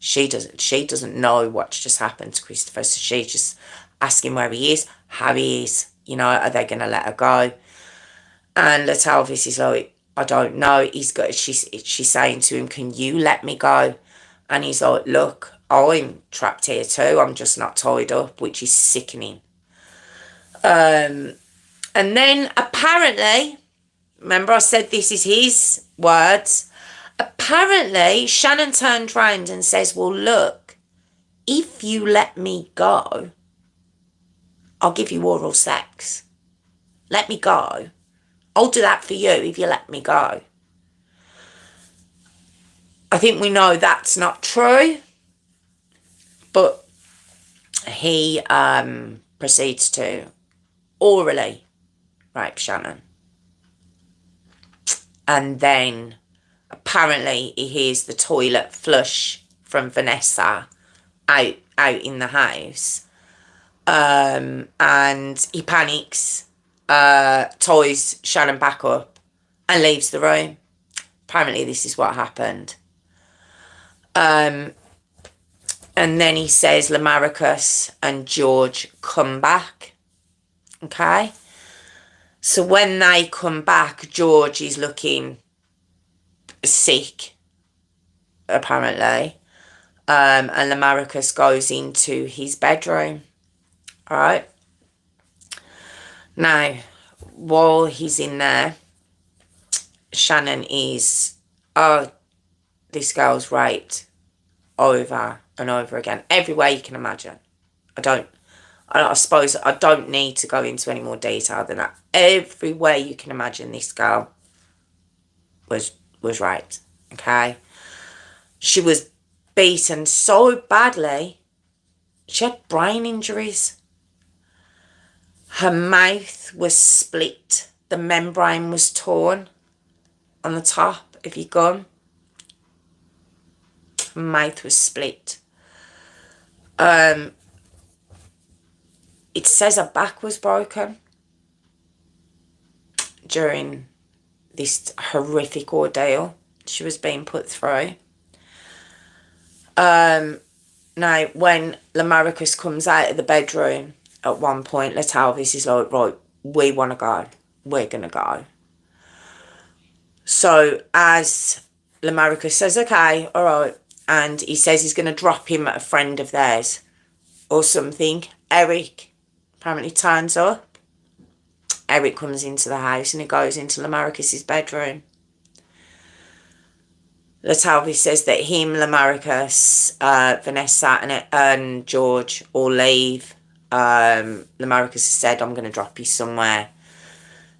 She doesn't know what's just happened to Christopher, so she's just asking where he is, how he is. You know, are they going to let her go? And Latalvis is like, I don't know. She's saying to him, can you let me go? And he's like, look, I'm trapped here too. I'm just not tied up, which is sickening. And then apparently, remember I said this is his words. Apparently, Channon turned round and says, well, look, if you let me go, I'll give you oral sex. Let me go. I'll do that for you if you let me go. I think we know that's not true. But he proceeds to orally rape Channon. And then apparently he hears the toilet flush from Vanessa out in the house. And he panics, ties Channon back up and leaves the room. Apparently this is what happened. And then he says Lamarcus and George come back. Okay? So when they come back, George is looking sick, apparently. And Lamarcus goes into his bedroom. Alright? Now, while he's in there, Channon is, oh, this girl's raped over and over again. Every way you can imagine. I suppose I don't need to go into any more detail than that. Everywhere you can imagine, this girl was raped. Okay? She was beaten so badly, she had brain injuries. Her mouth was split. The membrane was torn on the top of your gum. Her mouth was split. It says her back was broken during this horrific ordeal she was being put through. Now, when Lamarcus comes out of the bedroom, at one point, Latalvis is like, right, we want to go. We're going to go. So, as Lamarcus says, okay, all right, and he says he's going to drop him at a friend of theirs or something, Eric apparently turns up. Eric comes into the house and he goes into Lamarcus's bedroom. Latalvis says that him, Lamarcus, Vanessa and George all leave. Lamarcus has said, I'm going to drop you somewhere.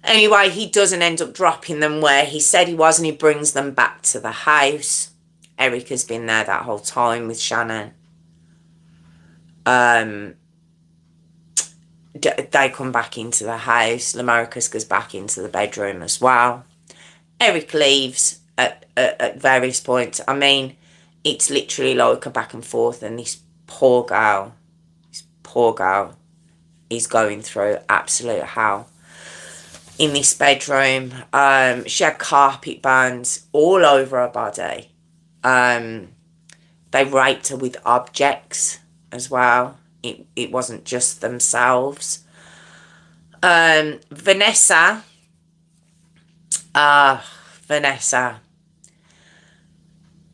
Anyway, he doesn't end up dropping them where he said he was, and he brings them back to the house. Eric has been there that whole time with Channon. They come back into the house. Lamarcus goes back into the bedroom as well. Eric leaves at various points. I mean, it's literally like a back and forth, and this poor girl is going through absolute hell in this bedroom. She had carpet burns all over her body. They raped her with objects as well. It wasn't just themselves. Vanessa,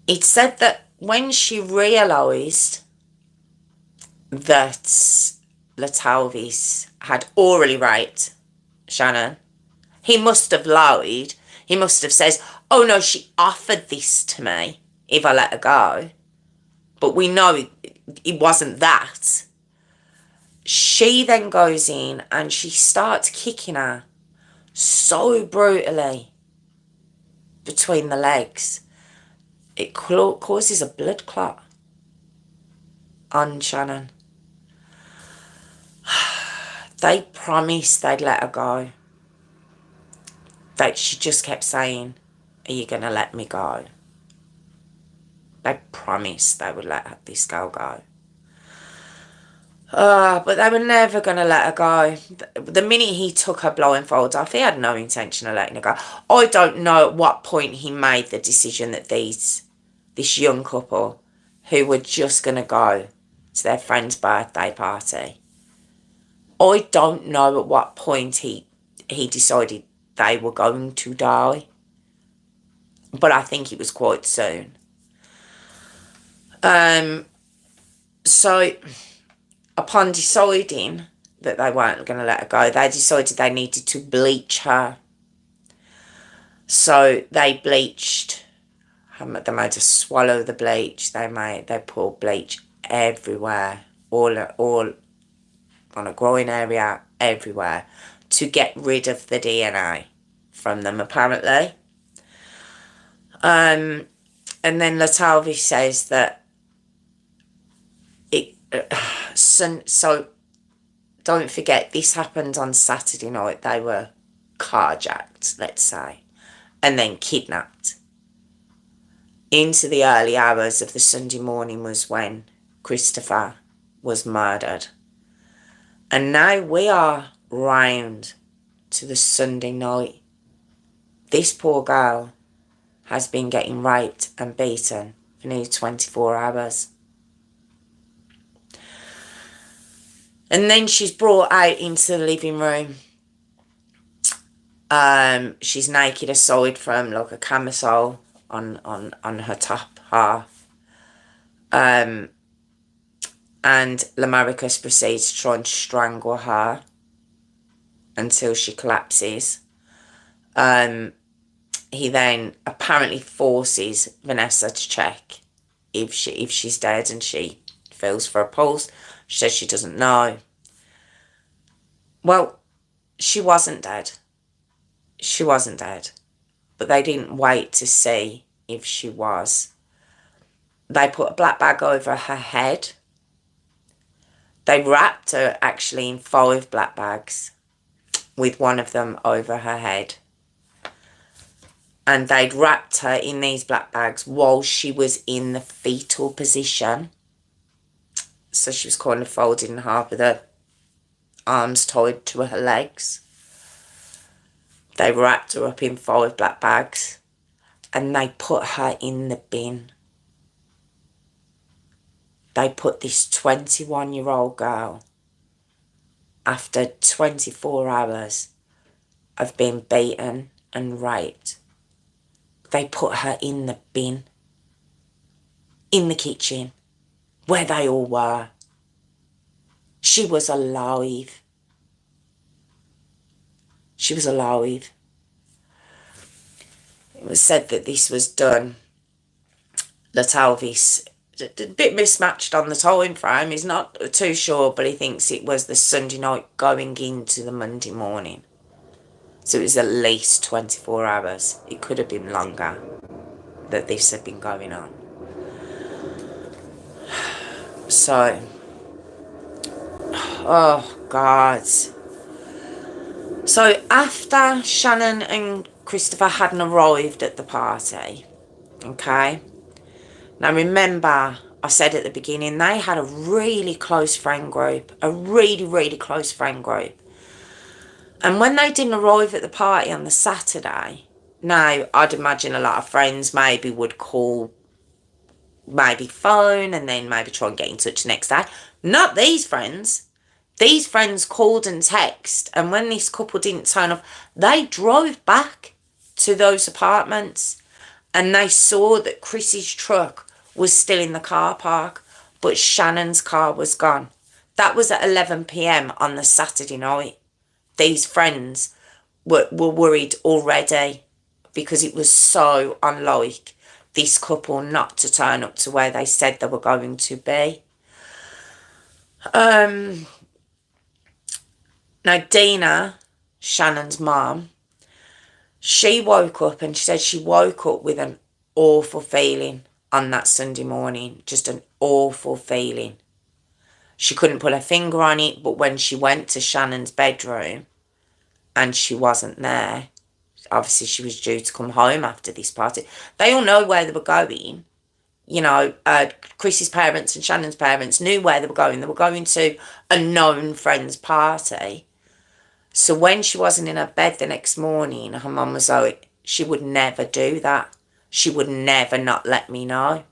it said that when she realised that Latalvis had orally raped Channon, he must have lied. He must have said, oh no, she offered this to me if I let her go. But we know it wasn't that. She then goes in and she starts kicking her so brutally between the legs. It causes a blood clot on Channon. They promised they'd let her go. She just kept saying, are you going to let me go? They promised they would let this girl go. But they were never going to let her go. The minute he took her blindfold off, he had no intention of letting her go. I don't know at what point he made the decision that this young couple, who were just going to go to their friend's birthday party, I don't know at what point he decided they were going to die. But I think it was quite soon. So upon deciding that they weren't going to let her go, they decided they needed to bleach her. So they bleached. They made her swallow the bleach. They poured bleach everywhere, all on a groin area, everywhere, to get rid of the DNA from them, apparently. And then Latalvi says that so don't forget, this happened on Saturday night. They were carjacked, let's say, and then kidnapped. Into the early hours of the Sunday morning was when Christopher was murdered. And now we are round to the Sunday night. This poor girl has been getting raped and beaten for nearly 24 hours. And then she's brought out into the living room. She's naked aside from like a camisole on her top half. And Lamaricus proceeds to try and strangle her until she collapses. He then apparently forces Vanessa to check if she's dead, and she feels for a pulse. She says she doesn't know. Well, she wasn't dead. She wasn't dead. But they didn't wait to see if she was. They put a black bag over her head. They wrapped her actually in 5 black bags, with one of them over her head. And they'd wrapped her in these black bags while she was in the fetal position. So she was kind of folded in half with her arms tied to her legs. They wrapped her up in 5 black bags and they put her in the bin. They put this 21-year-old girl, after 24 hours of being beaten and raped, they put her in the bin, in the kitchen, where they all were. She was alive. She was alive. It was said that this was done. Latalvis, a bit mismatched on the time frame. He's not too sure, but he thinks it was the Sunday night going into the Monday morning. So it was at least 24 hours. It could have been longer that this had been going on. So, oh God. So after Channon and Christopher hadn't arrived at the party, okay, Now remember, I said at the beginning, they had a really close friend group. A really, really close friend group. And when they didn't arrive at the party on the Saturday, now I'd imagine a lot of friends maybe would call, maybe phone, and then maybe try and get in touch the next day. Not these friends. These friends called and texted, and when this couple didn't turn up, they drove back to those apartments, and they saw that Chrissy's truck was still in the car park, but Shannon's car was gone. That was at 11 p.m. on the Saturday night. These friends were worried already because it was so unlike this couple not to turn up to where they said they were going to be. Now, Dina, Shannon's mum, she woke up and she said she woke up with an awful feeling on that Sunday morning. Just an awful feeling. She couldn't put her finger on it, but when she went to Shannon's bedroom and she wasn't there, obviously she was due to come home after this party. They all know where they were going. You know, Chrissy's parents and Shannon's parents knew where they were going. They were going to a known friend's party. So when she wasn't in her bed the next morning, her mum was like, she would never do that. She would never not let me know.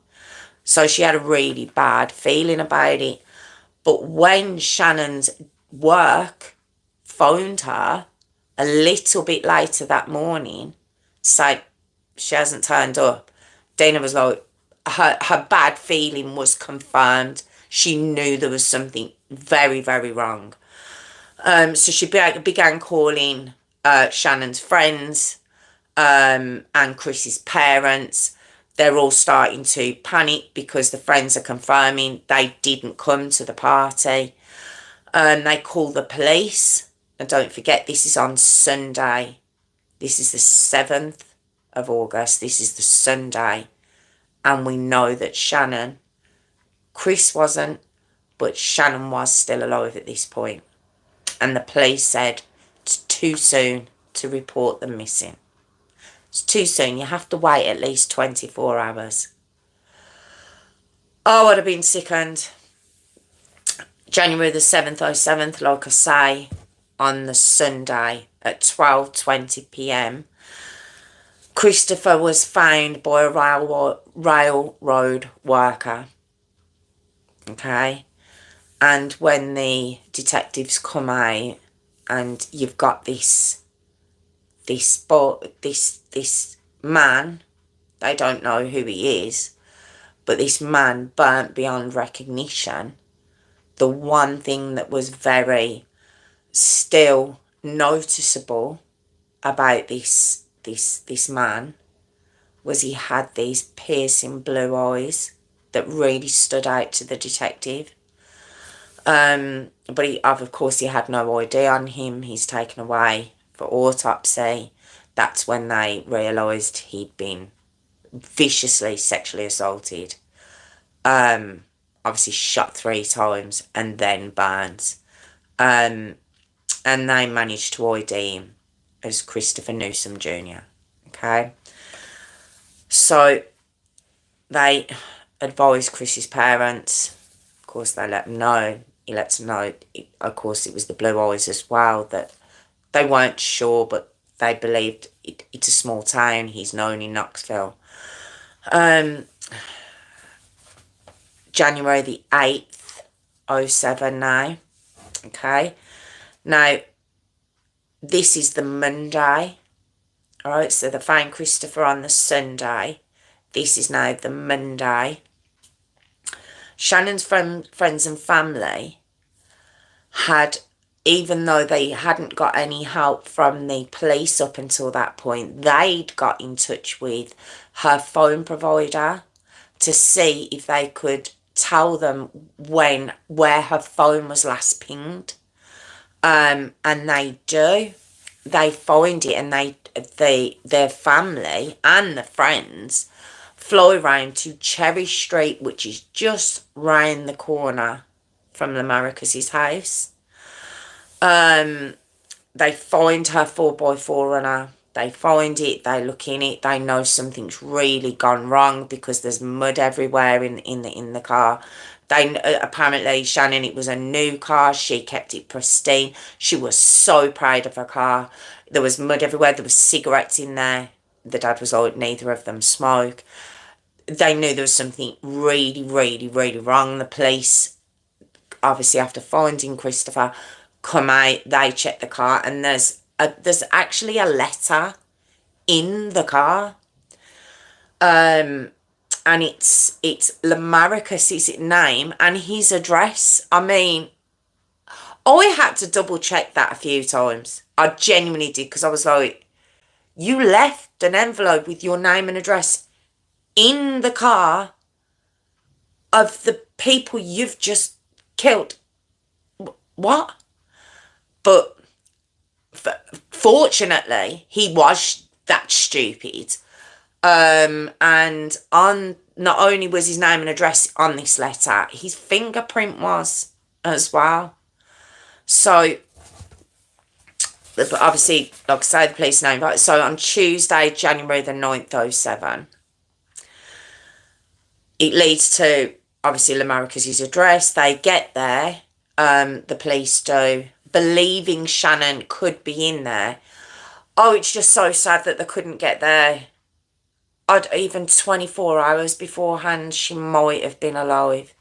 So she had a really bad feeling about it. But when Shannon's work phoned her a little bit later that morning to say she hasn't turned up, Dana was like, her bad feeling was confirmed. She knew there was something very, very wrong. So she began calling Shannon's friends and Chrissy's parents. They're all starting to panic because the friends are confirming they didn't come to the party. They call the police. And don't forget, this is on Sunday. This is the 7th of August. This is the Sunday. And we know that Channon, Chris wasn't, but Channon was still alive at this point. And the police said it's too soon to report them missing. It's too soon. You have to wait at least 24 hours. Oh, I'd have been sickened. January the 7th, 07th, like I say, on the Sunday at 12:20 p.m, Christopher was found by a railroad worker. Okay? And when the detectives come out and you've got this man, they don't know who he is, but this man burnt beyond recognition. The one thing that was very still noticeable about this man was he had these piercing blue eyes that really stood out to the detective. But of course he had no ID on him. He's taken away for autopsy. That's when they realised he'd been viciously sexually assaulted. Obviously shot 3 times and then burns. And they managed to ID him as Christopher Newsom Jr. Okay? So they advised Chris's parents. Of course, they let them know. He lets them know, of course, it was the blue eyes as well, that they weren't sure, but they believed it's a small town. He's known in Knoxville. January the 8th, 07 now. Okay. Now, this is the Monday. Alright, so they found Christopher on the Sunday. This is now the Monday. Shannon's friends and family had, even though they hadn't got any help from the police up until that point, they'd got in touch with her phone provider to see if they could tell them where her phone was last pinged. And they do. They find it, and their family and the friends fly round to Cherry Street, which is just round the corner from the Maricas' house. They find her 4x4 runner. They find it, they look in it, they know something's really gone wrong because there's mud everywhere in the car. They apparently, Channon, it was a new car. She kept it pristine. She was so proud of her car. There was mud everywhere. There was cigarettes in there. The dad was old. Neither of them smoke. They knew there was something really, really, really wrong. The police, obviously, after finding Christopher, come out. They check the car, and there's actually a letter in the car. And it's Lamarcus is his name and his address. I mean, I had to double check that a few times. I genuinely did, because I was like, you left an envelope with your name and address in the car of the people you've just killed. What? But fortunately, he was that stupid. And on, not only was his name and address on this letter, his fingerprint was as well. So, but obviously, like I say, the police know. Right? So on Tuesday, January the 9th, 2007, it leads to, obviously, Lamarcus's address. They get there, the police do, believing Channon could be in there. Oh, it's just so sad that they couldn't get there. Even 24 hours beforehand, she might have been alive.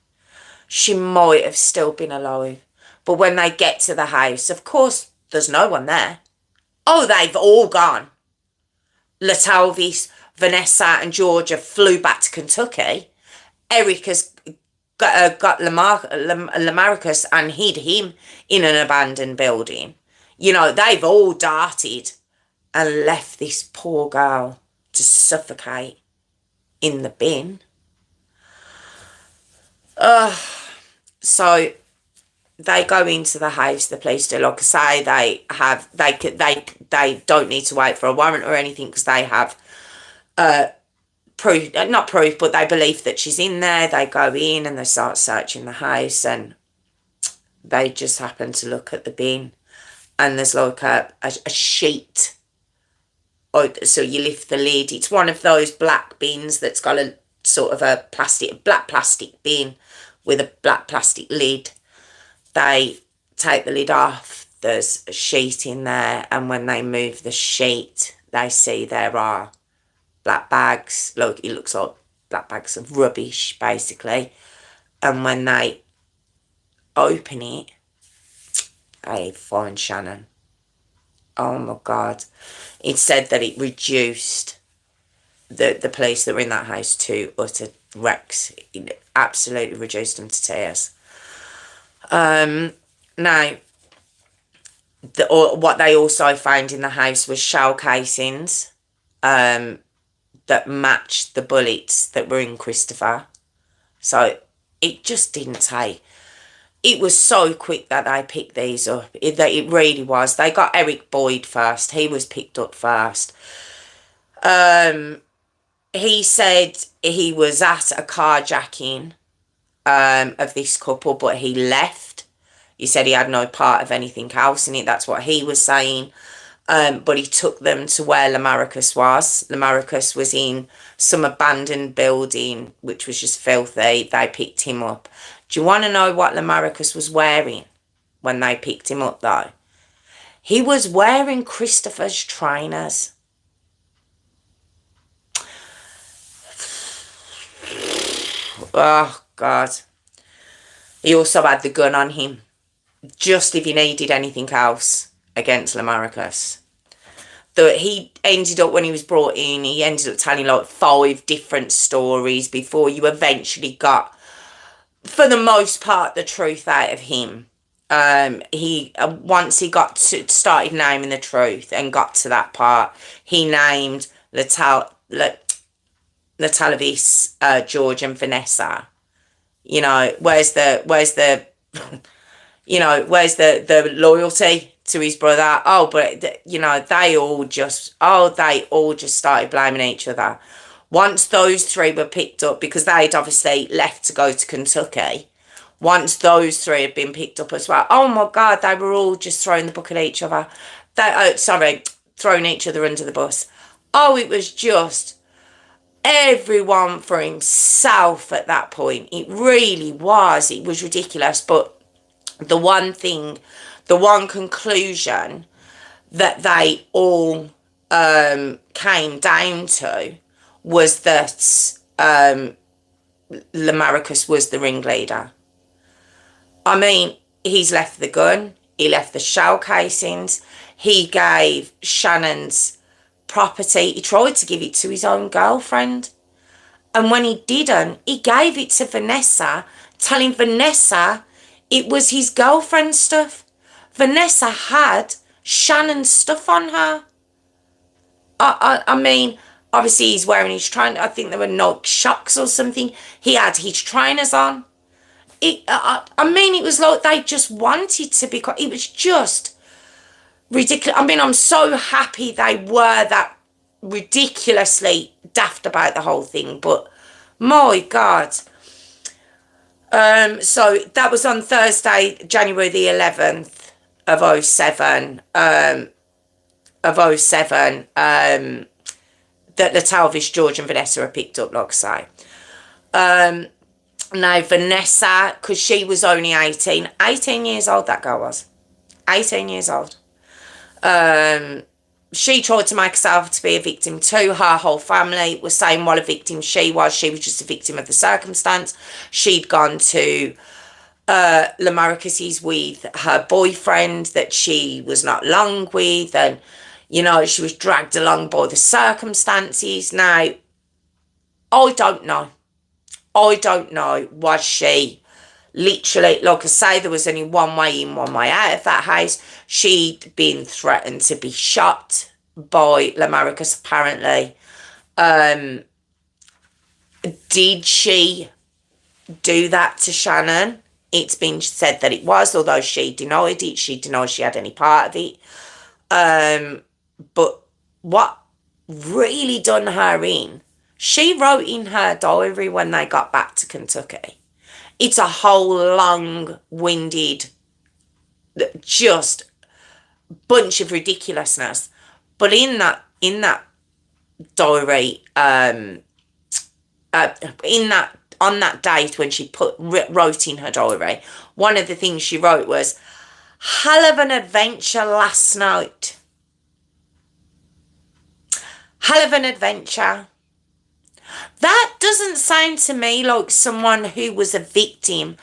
She might have still been alive. But when they get to the house, of course, there's no one there. Oh, they've all gone. LaTalvis, Vanessa and Georgia flew back to Kentucky. Eric has got Lamarcus and hid him in an abandoned building. You know, they've all darted and left this poor girl to suffocate in the bin. So they go into the house, the police do. Like I say, they don't need to wait for a warrant or anything, because they have proof, not proof, but they believe that she's in there. They go in and they start searching the house, and they just happen to look at the bin, and there's like a sheet. So you lift the lid. It's one of those black bins that's got a sort of a black plastic bin with a black plastic lid. They take the lid off. There's a sheet in there, and when they move the sheet, they see there are black bags. Look, it looks like black bags of rubbish, basically. And when they open it, they find Channon. Oh my God. It said that it reduced the police that were in that house to utter wrecks. It absolutely reduced them to tears. Now, what they also found in the house was shell casings that matched the bullets that were in Christopher. So it just didn't take. It was so quick that they picked these up. It really was. They got Eric Boyd first. He was picked up first. He said he was at a carjacking of this couple, but he left. He said he had no part of anything else in it. That's what he was saying. But he took them to where Lamarcus was. Lamarcus was in some abandoned building, which was just filthy. They picked him up. Do you want to know what Lamarcus was wearing when they picked him up, though? He was wearing Christopher's trainers. Oh, God. He also had the gun on him, just if he needed anything else against Lamarcus. That he ended up, when he was brought in, he ended up telling like 5 different stories before you eventually got, for the most part, the truth out of him. Once he got to started naming the truth and got to that part, he named Natalis, George and Vanessa. You know, where's the you know, where's the loyalty to his brother? Oh, but you know, they all just started blaming each other. Once those 3 were picked up, because they'd obviously left to go to Kentucky, once those 3 had been picked up as well, oh my God, they were all just throwing the book at each other. throwing each other under the bus. Oh, it was just everyone for himself at that point. It really was. It was ridiculous. But the one conclusion that they all came down to was that Lamarcus was the ringleader. I mean, he's left the gun, he left the shell casings, he gave Shannon's property, he tried to give it to his own girlfriend. And when he didn't, he gave it to Vanessa, telling Vanessa it was his girlfriend's stuff. Vanessa had Shannon's stuff on her. I mean, obviously he's wearing his trainers. I think there were Nike Shocks or something. He had his trainers on. I mean, it was like they just wanted to be... It was just ridiculous. I mean, I'm so happy they were that ridiculously daft about the whole thing. But, my God. So, that was on Thursday, January the 11th of 07. That the Talvish, George and Vanessa are picked up, like I say. Now, Vanessa, because she was only 18 years old, that girl was. 18 years old. She tried to make herself to be a victim too. Her whole family was saying what a victim she was. She was just a victim of the circumstance. She'd gone to Lamarcus's with her boyfriend that she was not long with, and, you know, she was dragged along by the circumstances. Now, I don't know. Was she literally, like I say, there was only one way in, one way out of that house. She'd been threatened to be shot by Lamarcus, apparently. Did she do that to Channon? It's been said that it was, although she denied it. She denied she had any part of it. But what really done her in, she wrote in her diary when they got back to Kentucky. It's a whole long-winded, just bunch of ridiculousness. But in that diary, on that date when she wrote in her diary, one of the things she wrote was, "Hell of an adventure last night. Hell of an adventure." That doesn't sound to me like someone who was a victim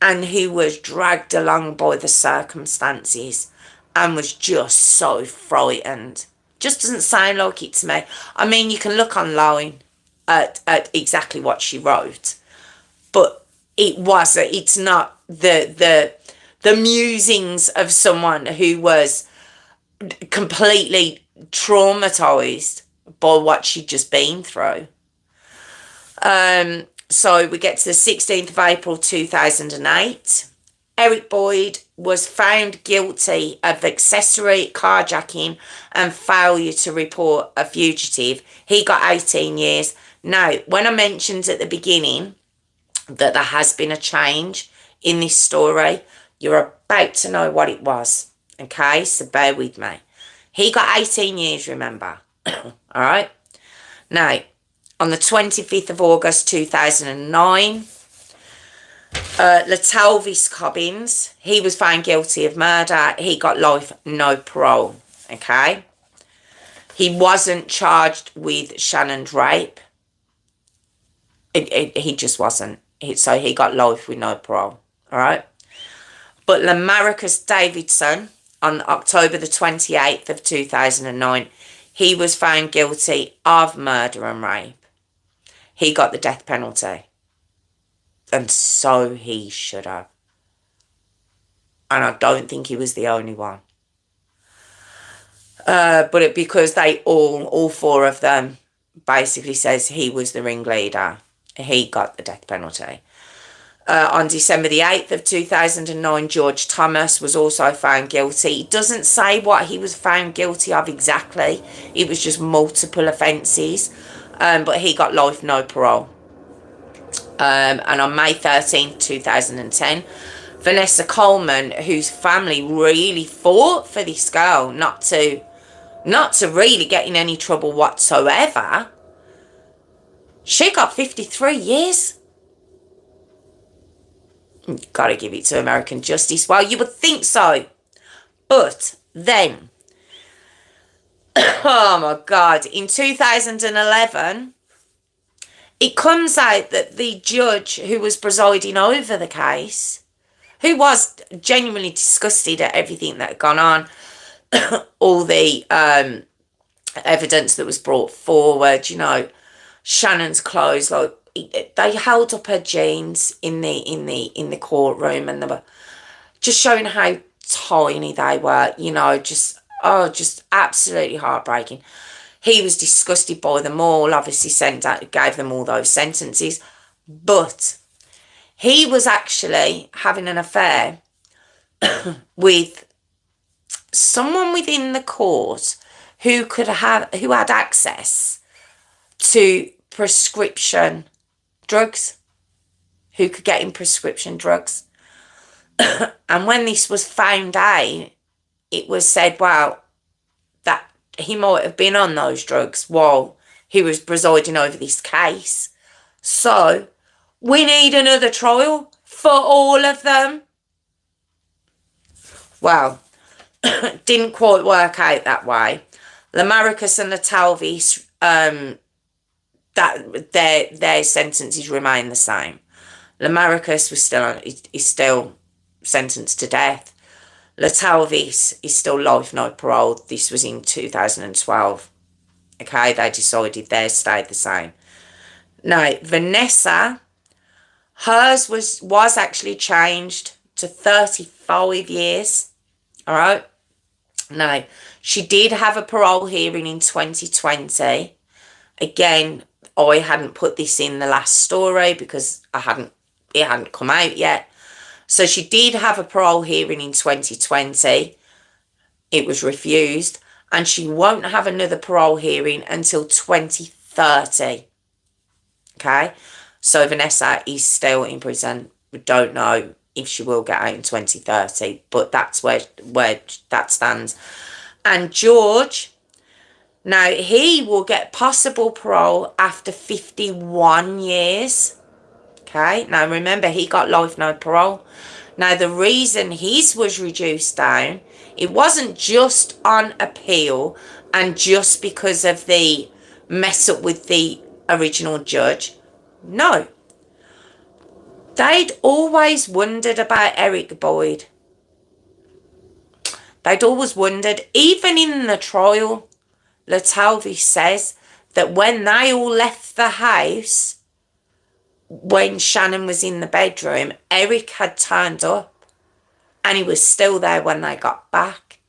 and who was dragged along by the circumstances and was just so frightened. Just doesn't sound like it to me. I mean, you can look online at exactly what she wrote, but it's not the musings of someone who was completely traumatized by what she'd just been through. So we get to the 16th of April 2008. Eric Boyd was found guilty of accessory carjacking and failure to report a fugitive. He got 18 years. Now, when I mentioned at the beginning that there has been a change in this story, you're about to know what it was. Okay, so bear with me. He got 18 years, remember. All right. Now, on the 25th of August 2009, Latalvis Cobbins, he was found guilty of murder. He got life, no parole. Okay. He wasn't charged with Shannon's rape. He just wasn't. So he got life with no parole. All right. But Lamarcus Davidson, on October the 28th of 2009, he was found guilty of murder and rape. He got the death penalty. And so he should have. And I don't think he was the only one. But because they all four of them, basically says he was the ringleader, he got the death penalty. On December the 8th of 2009, George Thomas was also found guilty. It doesn't say what he was found guilty of exactly. It was just multiple offences. But he got life, no parole. And on May 13th, 2010, Vanessa Coleman, whose family really fought for this girl not to not to really get in any trouble whatsoever. She got 53 years. Gotta give it to American justice. Well, you would think so. But then, oh my God, in 2011, it comes out that the judge who was presiding over the case, who was genuinely disgusted at everything that had gone on, all the evidence that was brought forward, Shannon's clothes, like they held up her jeans in the courtroom, and they were just showing how tiny they were, just absolutely heartbreaking. He was disgusted by them all, obviously gave them all those sentences, but he was actually having an affair with someone within the court who had access to prescription drugs, who could get him prescription drugs. And when this was found out, it was said, well, that he might have been on those drugs while he was presiding over this case. So we need another trial for all of them. Well, didn't quite work out that way. Lamarcus and Latalvis, that their sentences remain the same. Lamarcus is still sentenced to death. Latalvis is still life, no parole. This was in 2012. Okay, they decided theirs stayed the same. Now, Vanessa, hers was actually changed to 35 years. All right. Now, she did have a parole hearing in 2020. Again, I hadn't put this in the last story because it hadn't come out yet. So she did have a parole hearing in 2020. It was refused, and she won't have another parole hearing until 2030. Okay, so Vanessa is still in prison. We don't know if she will get out in 2030, but that's where that stands. And George, now he will get possible parole after 51 years. Okay, now remember, he got life, no parole. Now, the reason his was reduced down, it wasn't just on appeal and just because of the mess up with the original judge. No. They'd always wondered about Eric Boyd. They'd always wondered, even in the trial, Latalvis says that when they all left the house, when Channon was in the bedroom, Eric had turned up and he was still there when they got back.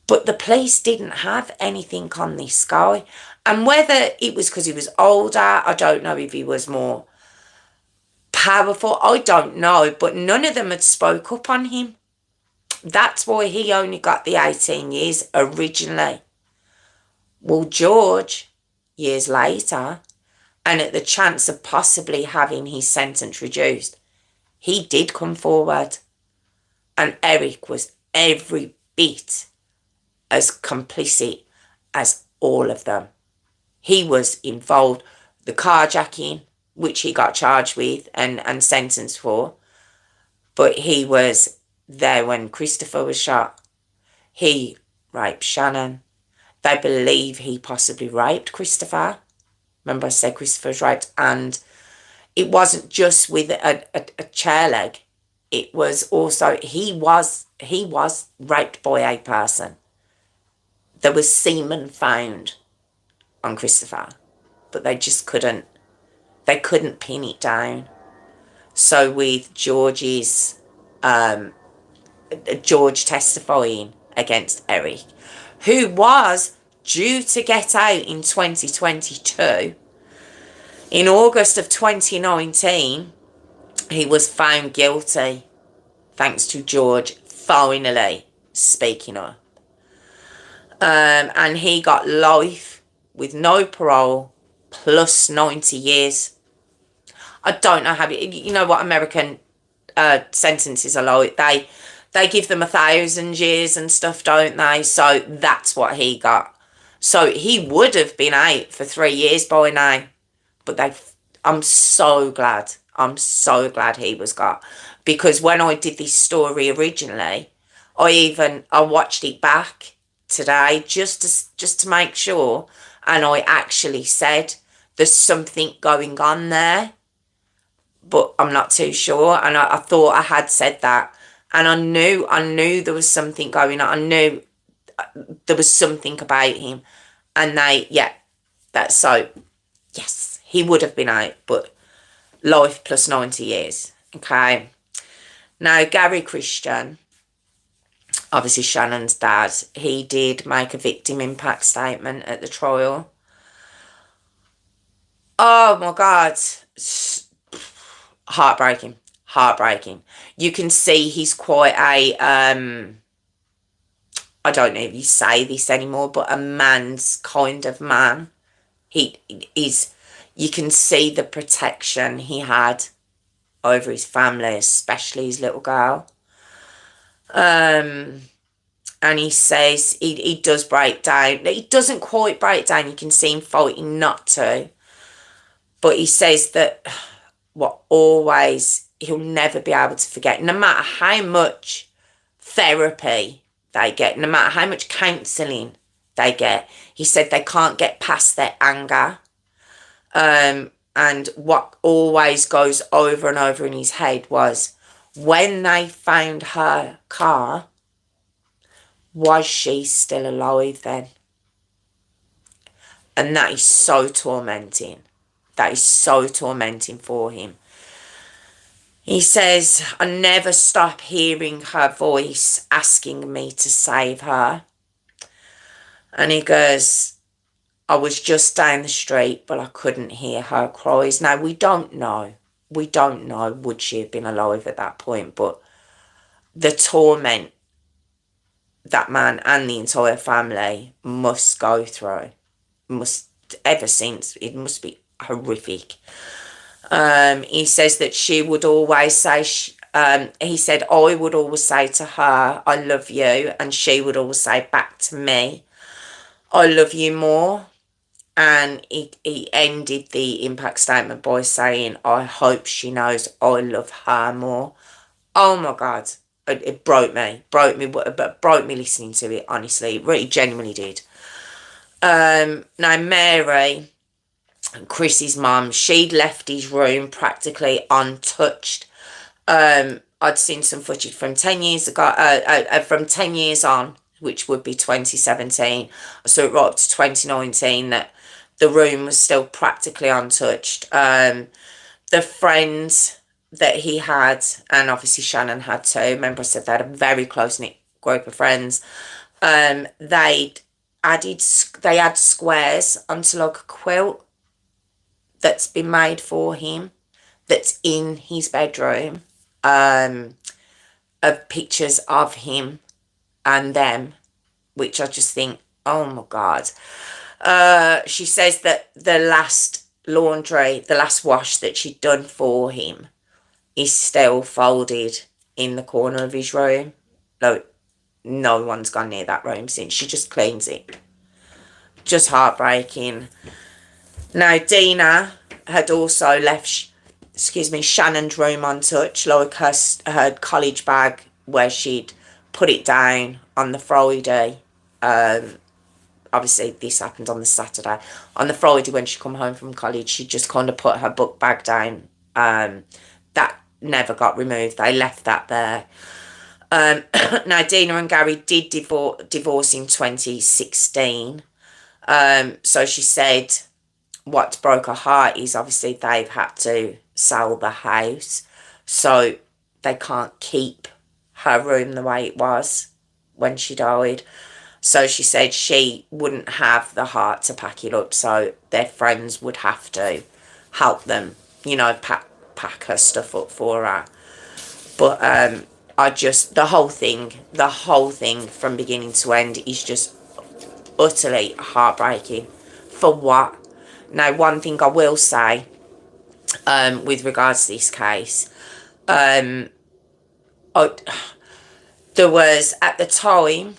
But the police didn't have anything on this guy. And whether it was because he was older, I don't know if he was more powerful, I don't know. But none of them had spoke up on him. That's why he only got the 18 years originally. Well, George, years later, and at the chance of possibly having his sentence reduced, he did come forward. And Eric was every bit as complicit as all of them. He was involved, the carjacking, which he got charged with and sentenced for. But he was there when Christopher was shot. He raped Channon. They believe he possibly raped Christopher. Remember I said Christopher was raped, and it wasn't just with a chair leg. It was also, he was raped by a person. There was semen found on Christopher, but they just couldn't pin it down. So with George testifying against Eric, who was due to get out in 2022, in August of 2019, he was found guilty thanks to George finally speaking up. And he got life with no parole plus 90 years. I don't know how, you know what American sentences are like. they give them 1,000 years and stuff, don't they? So that's what he got. So he would have been out for 3 years by now. But I'm so glad. I'm so glad he was got. Because when I did this story originally, I watched it back today just to make sure, and I actually said there's something going on there, but I'm not too sure. And I thought I had said that, and I knew there was something going on. I knew there was something about him, and that's so. Yes, he would have been out, but life plus 90 years. Okay. Now, Gary Christian, obviously Shannon's dad, he did make a victim impact statement at the trial. Oh my God. Heartbreaking. Heartbreaking. You can see he's quite a, I don't know if you say this anymore, but a man's kind of man. He is, you can see the protection he had over his family, especially his little girl. And he says he does break down. He doesn't quite break down. You can see him fighting not to. But he says that he'll never be able to forget, no matter how much therapy they get, no matter how much counselling they get. He said they can't get past their anger. And what always goes over and over in his head was, when they found her car, was she still alive then? And that is so tormenting. That is so tormenting for him. He says, I never stop hearing her voice asking me to save her. And he goes, I was just down the street, but I couldn't hear her cries. Now, we don't know. We don't know would she have been alive at that point, but the torment that man and the entire family must go through, ever since, it must be horrific. He says that she would always say, he said, I would always say to her, I love you, and she would always say back to me, I love you more. And he ended the impact statement by saying, I hope she knows I love her more. Oh my God. It broke me listening to it, honestly. It really genuinely did. Now, Mary, Chris's mum, she'd left his room practically untouched. I'd seen some footage from 10 years ago, from 10 years on, which would be 2017. I saw it right up to 2019 that the room was still practically untouched. The friends that he had, and obviously Channon had too, remember I said they had a very close-knit group of friends, they had squares onto like a quilt that's been made for him, that's in his bedroom, of pictures of him and them, which I just think, oh my God. She says that the last laundry, the last wash that she'd done for him is still folded in the corner of his room. Like, no one's gone near that room since. She just cleans it. Just heartbreaking. Now, Dina had also left, Shannon's room untouched, like her college bag where she'd put it down on the Friday. Obviously, this happened on the Saturday. On the Friday, when she come home from college, she just kind of put her book bag down. That never got removed. They left that there. Now, Dina and Gary did divorce in 2016. So she said what broke her heart is obviously they've had to sell the house. So they can't keep her room the way it was when she died. So she said she wouldn't have the heart to pack it up, so their friends would have to help them, pack her stuff up for her. But the whole thing from beginning to end is just utterly heartbreaking. For what? Now, one thing I will say, with regards to this case, there was, at the time,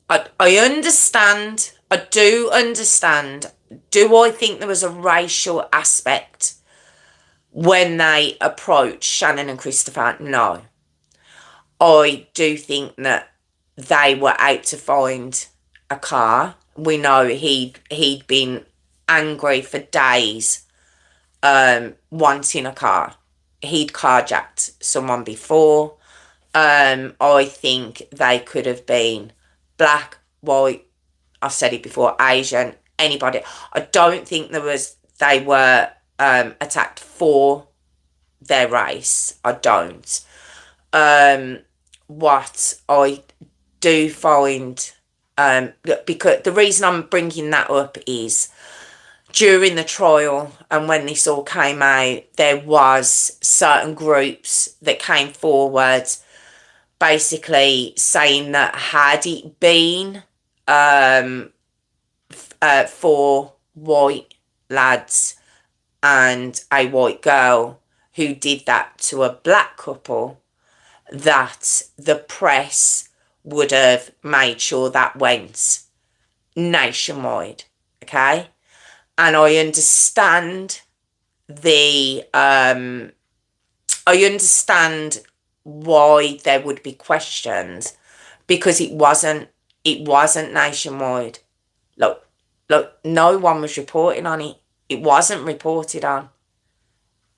I understand, I do understand. Do I think there was a racial aspect when they approached Channon and Christopher? No. I do think that they were out to find a car. We know he'd been angry for days, wanting a car. He'd carjacked someone before. I think they could have been black, white, I've said it before, Asian, anybody. I don't think they were attacked for their race. I don't. What I do find, because the reason I'm bringing that up is during the trial and when this all came out, there was certain groups that came forward basically saying that had it been for white lads and a white girl who did that to a black couple, that the press would have made sure that went nationwide, okay? And I understand why there would be questions, because it wasn't nationwide. Look, no one was reporting on it. It wasn't reported on.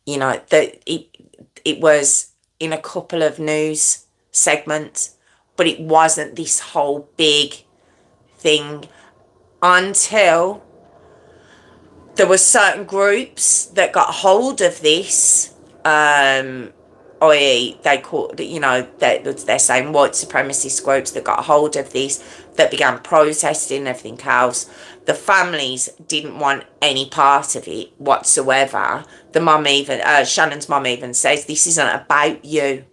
You know, that it was in a couple of news segments, but it wasn't this whole big thing until there were certain groups that got hold of this, i.e. they call, you know, they're saying white supremacist groups that got hold of this, that began protesting and everything else. The families didn't want any part of it whatsoever. The mum even, Shannon's mum even says, this isn't about you.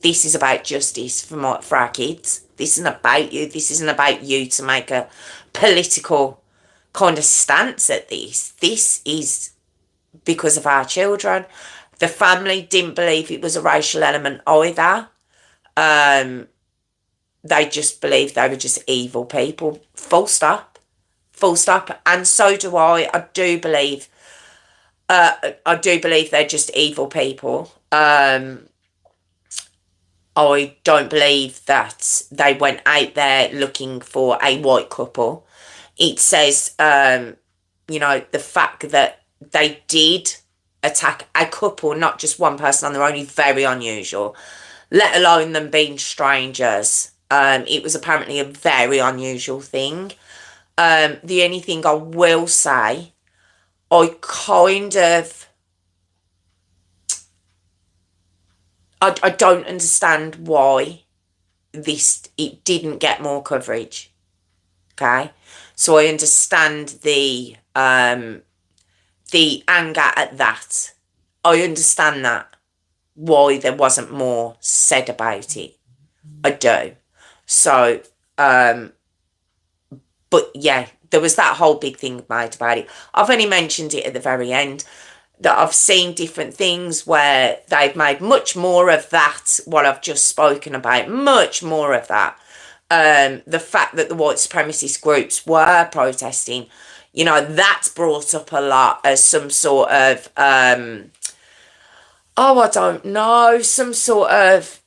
This is about justice for our kids. This isn't about you. This isn't about you to make a political kind of stance at this. This is because of our children. The family didn't believe it was a racial element either. They just believed they were just evil people. Full stop. Full stop. And so do I. I do believe they're just evil people. I don't believe that they went out there looking for a white couple. It says, you know, the fact that they did attack a couple, not just one person on their own, is very unusual, let alone them being strangers. It was apparently a very unusual thing. The only thing I will say, I don't understand why it didn't get more coverage. Okay, so I understand the anger at that. I understand that, why there wasn't more said about it. I do. So, but yeah, there was that whole big thing made about it. I've only mentioned it at the very end, that I've seen different things where they've made much more of that, what I've just spoken about, much more of that. The fact that the white supremacist groups were protesting, you know, that's brought up a lot as some sort of, I don't know, some sort of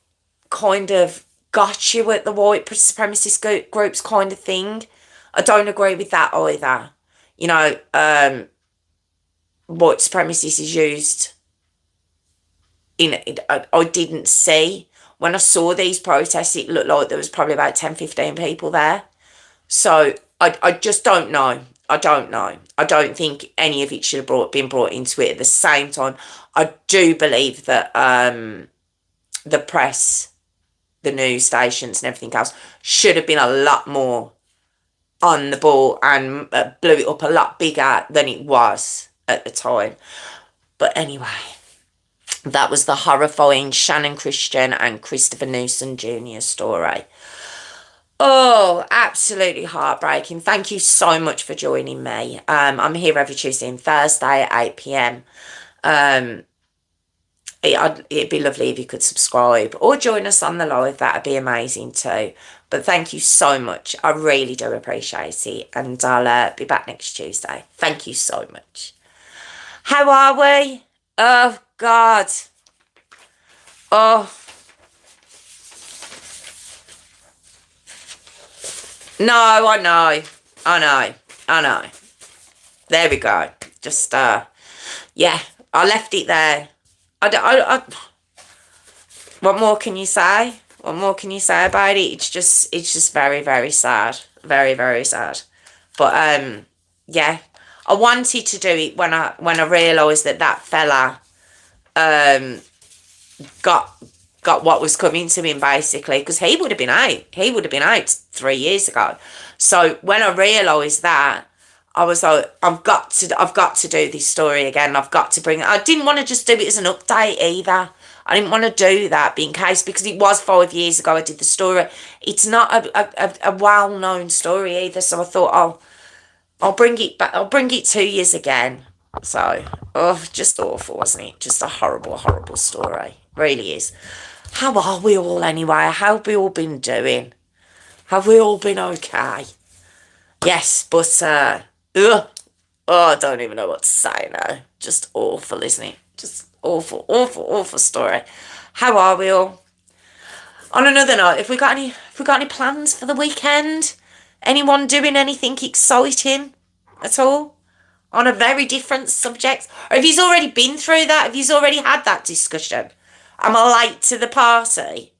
kind of got you at the white supremacist groups kind of thing. I don't agree with that either. You know, white supremacist is used I didn't see. When I saw these protests, it looked like there was probably about 10, 15 people there. So I just don't know. I don't know. I don't think any of it should have been brought into it. At the same time, I do believe that the press, the news stations and everything else should have been a lot more on the ball and blew it up a lot bigger than it was at the time. But anyway, that was the horrifying Channon Christian and Christopher Newsom Jr. story. Oh, absolutely heartbreaking. Thank you so much for joining me. I'm here every Tuesday and Thursday at 8 p.m. It'd be lovely if you could subscribe or join us on the live. That'd be amazing too. But thank you so much. I really do appreciate it. And I'll be back next Tuesday. Thank you so much. How are we? Oh, God. Oh. No, I know. I know. There we go. Just, yeah, I left it there. What more can you say? What more can you say about it? It's just very, very sad. Very, very sad. But, yeah, I wanted to do it when I realised that fella, got what was coming to him, basically, because he would have been out. He would have been out 3 years ago. So when I realised that, I was like, I've got to do this story again. I've got to bring it. I didn't want to just do it as an update either. I didn't want to do that in case, because it was 5 years ago I did the story. It's not a well-known story either. So I thought, I'll bring it back. I'll bring it 2 years again. So, just awful, wasn't it? Just a horrible, horrible story. Really is. How are we all anyway? How have we all been doing? Have we all been okay? Yes, but, I don't even know what to say now. Just awful, isn't it? Just awful, awful, awful story. How are we all? On another note, have we got any plans for the weekend? Anyone doing anything exciting at all? On a very different subject? Or have you already been through that? Have you already had that discussion? Am I late to the party?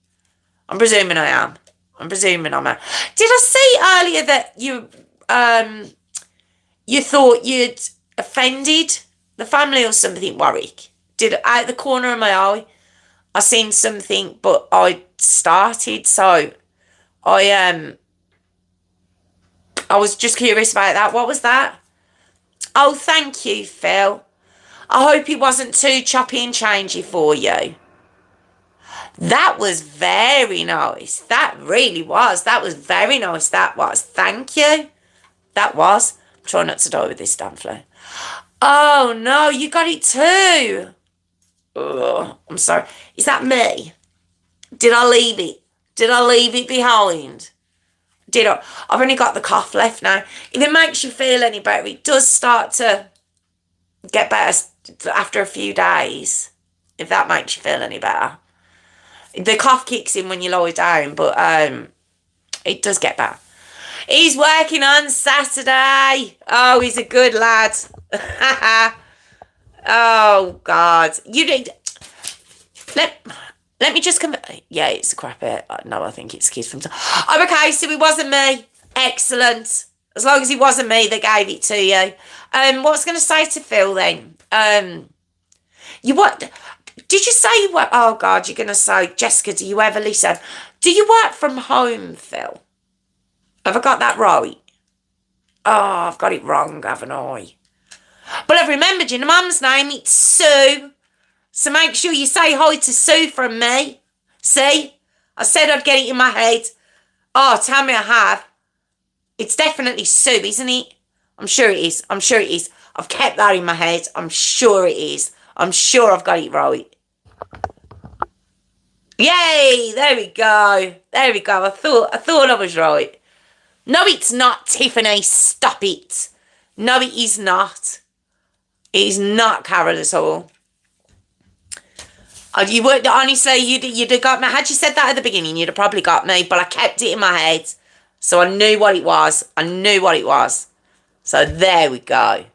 I'm presuming I am. Did I see earlier that you thought you'd offended the family or something, Warwick? Did out the corner of my eye, I seen something, but I started, so I was just curious about that. What was that? Oh, thank you, Phil. I hope it wasn't too choppy and changey for you. That was very nice. That really was. That was very nice. That was. Thank you. That was. I'm trying not to die with this damn flu. Oh, no, you got it too. Oh, I'm sorry. Is that me? Did I leave it? Did I leave it behind? Did I? I've only got the cough left now. If it makes you feel any better, it does start to get better after a few days. If that makes you feel any better. The cough kicks in when you lie down, but it does get better. He's working on Saturday. Oh, he's a good lad. Oh, God. You did. Let me just come. Yeah, it's a crap bit. No, I think it's kids from. Oh, okay, so it wasn't me. Excellent. As long as it wasn't me that gave it to you. What was I going to say to Phil then? You what? Did you say you work? Oh, God, you're going to say, Jessica, do you ever listen? Do you work from home, Phil? Have I got that right? Oh, I've got it wrong, haven't I? But I've remembered your mum's name. It's Sue. So make sure you say hi to Sue from me. See? I said I'd get it in my head. Oh, tell me I have. It's definitely Sue, isn't it? I'm sure it is. I've kept that in my head. I'm sure it is. I'm sure I've got it right. Yay! There we go. I thought I was right. No, it's not, Tiffany. Stop it. No, it is not. It is not Carol at all. You would honestly, you'd have got me. Had you said that at the beginning, you'd have probably got me. But I kept it in my head, so I knew what it was. So there we go.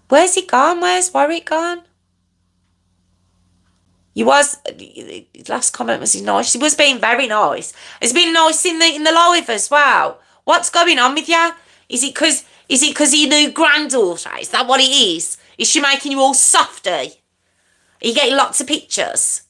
Where's he gone? Where's Warwick gone? His last comment was nice. He was being very nice. It's been nice in the live as well. What's going on with you? Is it because of your new granddaughter? Is that what it is? Is she making you all softy? Are you getting lots of pictures?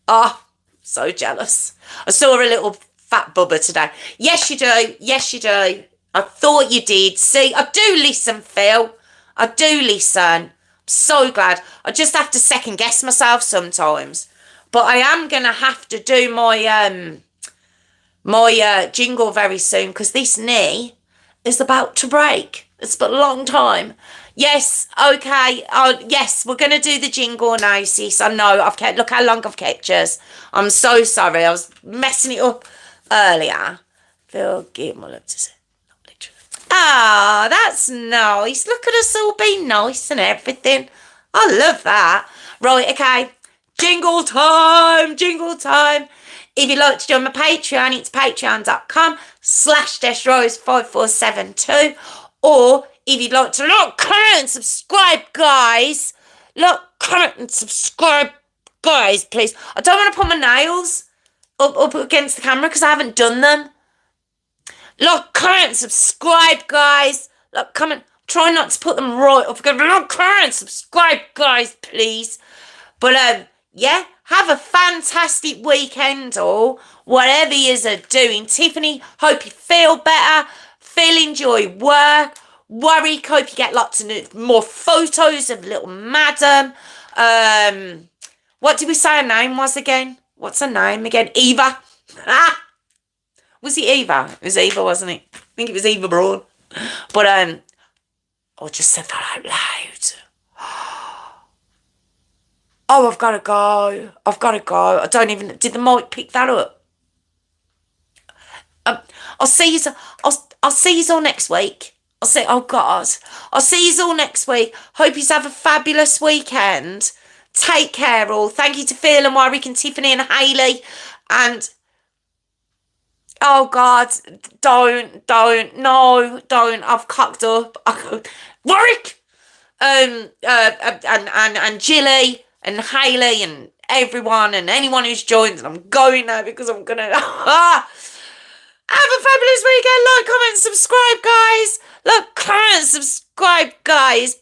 Oh, so jealous. I saw a little fat bubba today. Yes, you do. I thought you did. See, I do listen, Phil. I do listen. I'm so glad. I just have to second guess myself sometimes. But I am going to have to do my jingle very soon because this knee is about to break. It's been a long time. Yes, okay. Yes, we're going to do the jingle now, sis. I know, look how long I've kept yours. I'm so sorry. I was messing it up earlier. Forgive my love to say. Ah, that's nice. Look at us all being nice and everything. I love that. Right, okay. Jingle time, jingle time. If you'd like to join my Patreon, it's patreon.com/deshrose5472. Or if you'd like to look, comment and subscribe, guys. Look, comment and subscribe, guys, please. I don't want to put my nails up against the camera because I haven't done them. Look, comment, subscribe, guys. Look, comment. Try not to put them right up again. Look, comment, subscribe, guys, please. But, yeah, have a fantastic weekend or whatever yous are doing. Tiffany, hope you feel better. Enjoy work. Warwick, hope you get lots of more photos of little madam. What did we say her name was again? What's her name again? Eva. Ah! Was it Eva? It was Eva, wasn't it? I think it was Eva Braun. But, I just said that out loud. Oh, I've got to go. I don't even... Did the mic pick that up? I'll see you... I'll see you all next week. Oh, God. I'll see you all next week. Hope you have a fabulous weekend. Take care, all. Thank you to Phil and Warwick and Tiffany and Hayley. And... Oh, God, don't. I've cocked up. Warwick! And Jilly and Hayley and everyone and anyone who's joined. And I'm going now because I'm going to... Have a fabulous weekend. Like, comment, subscribe, guys. Look, comment, subscribe, guys.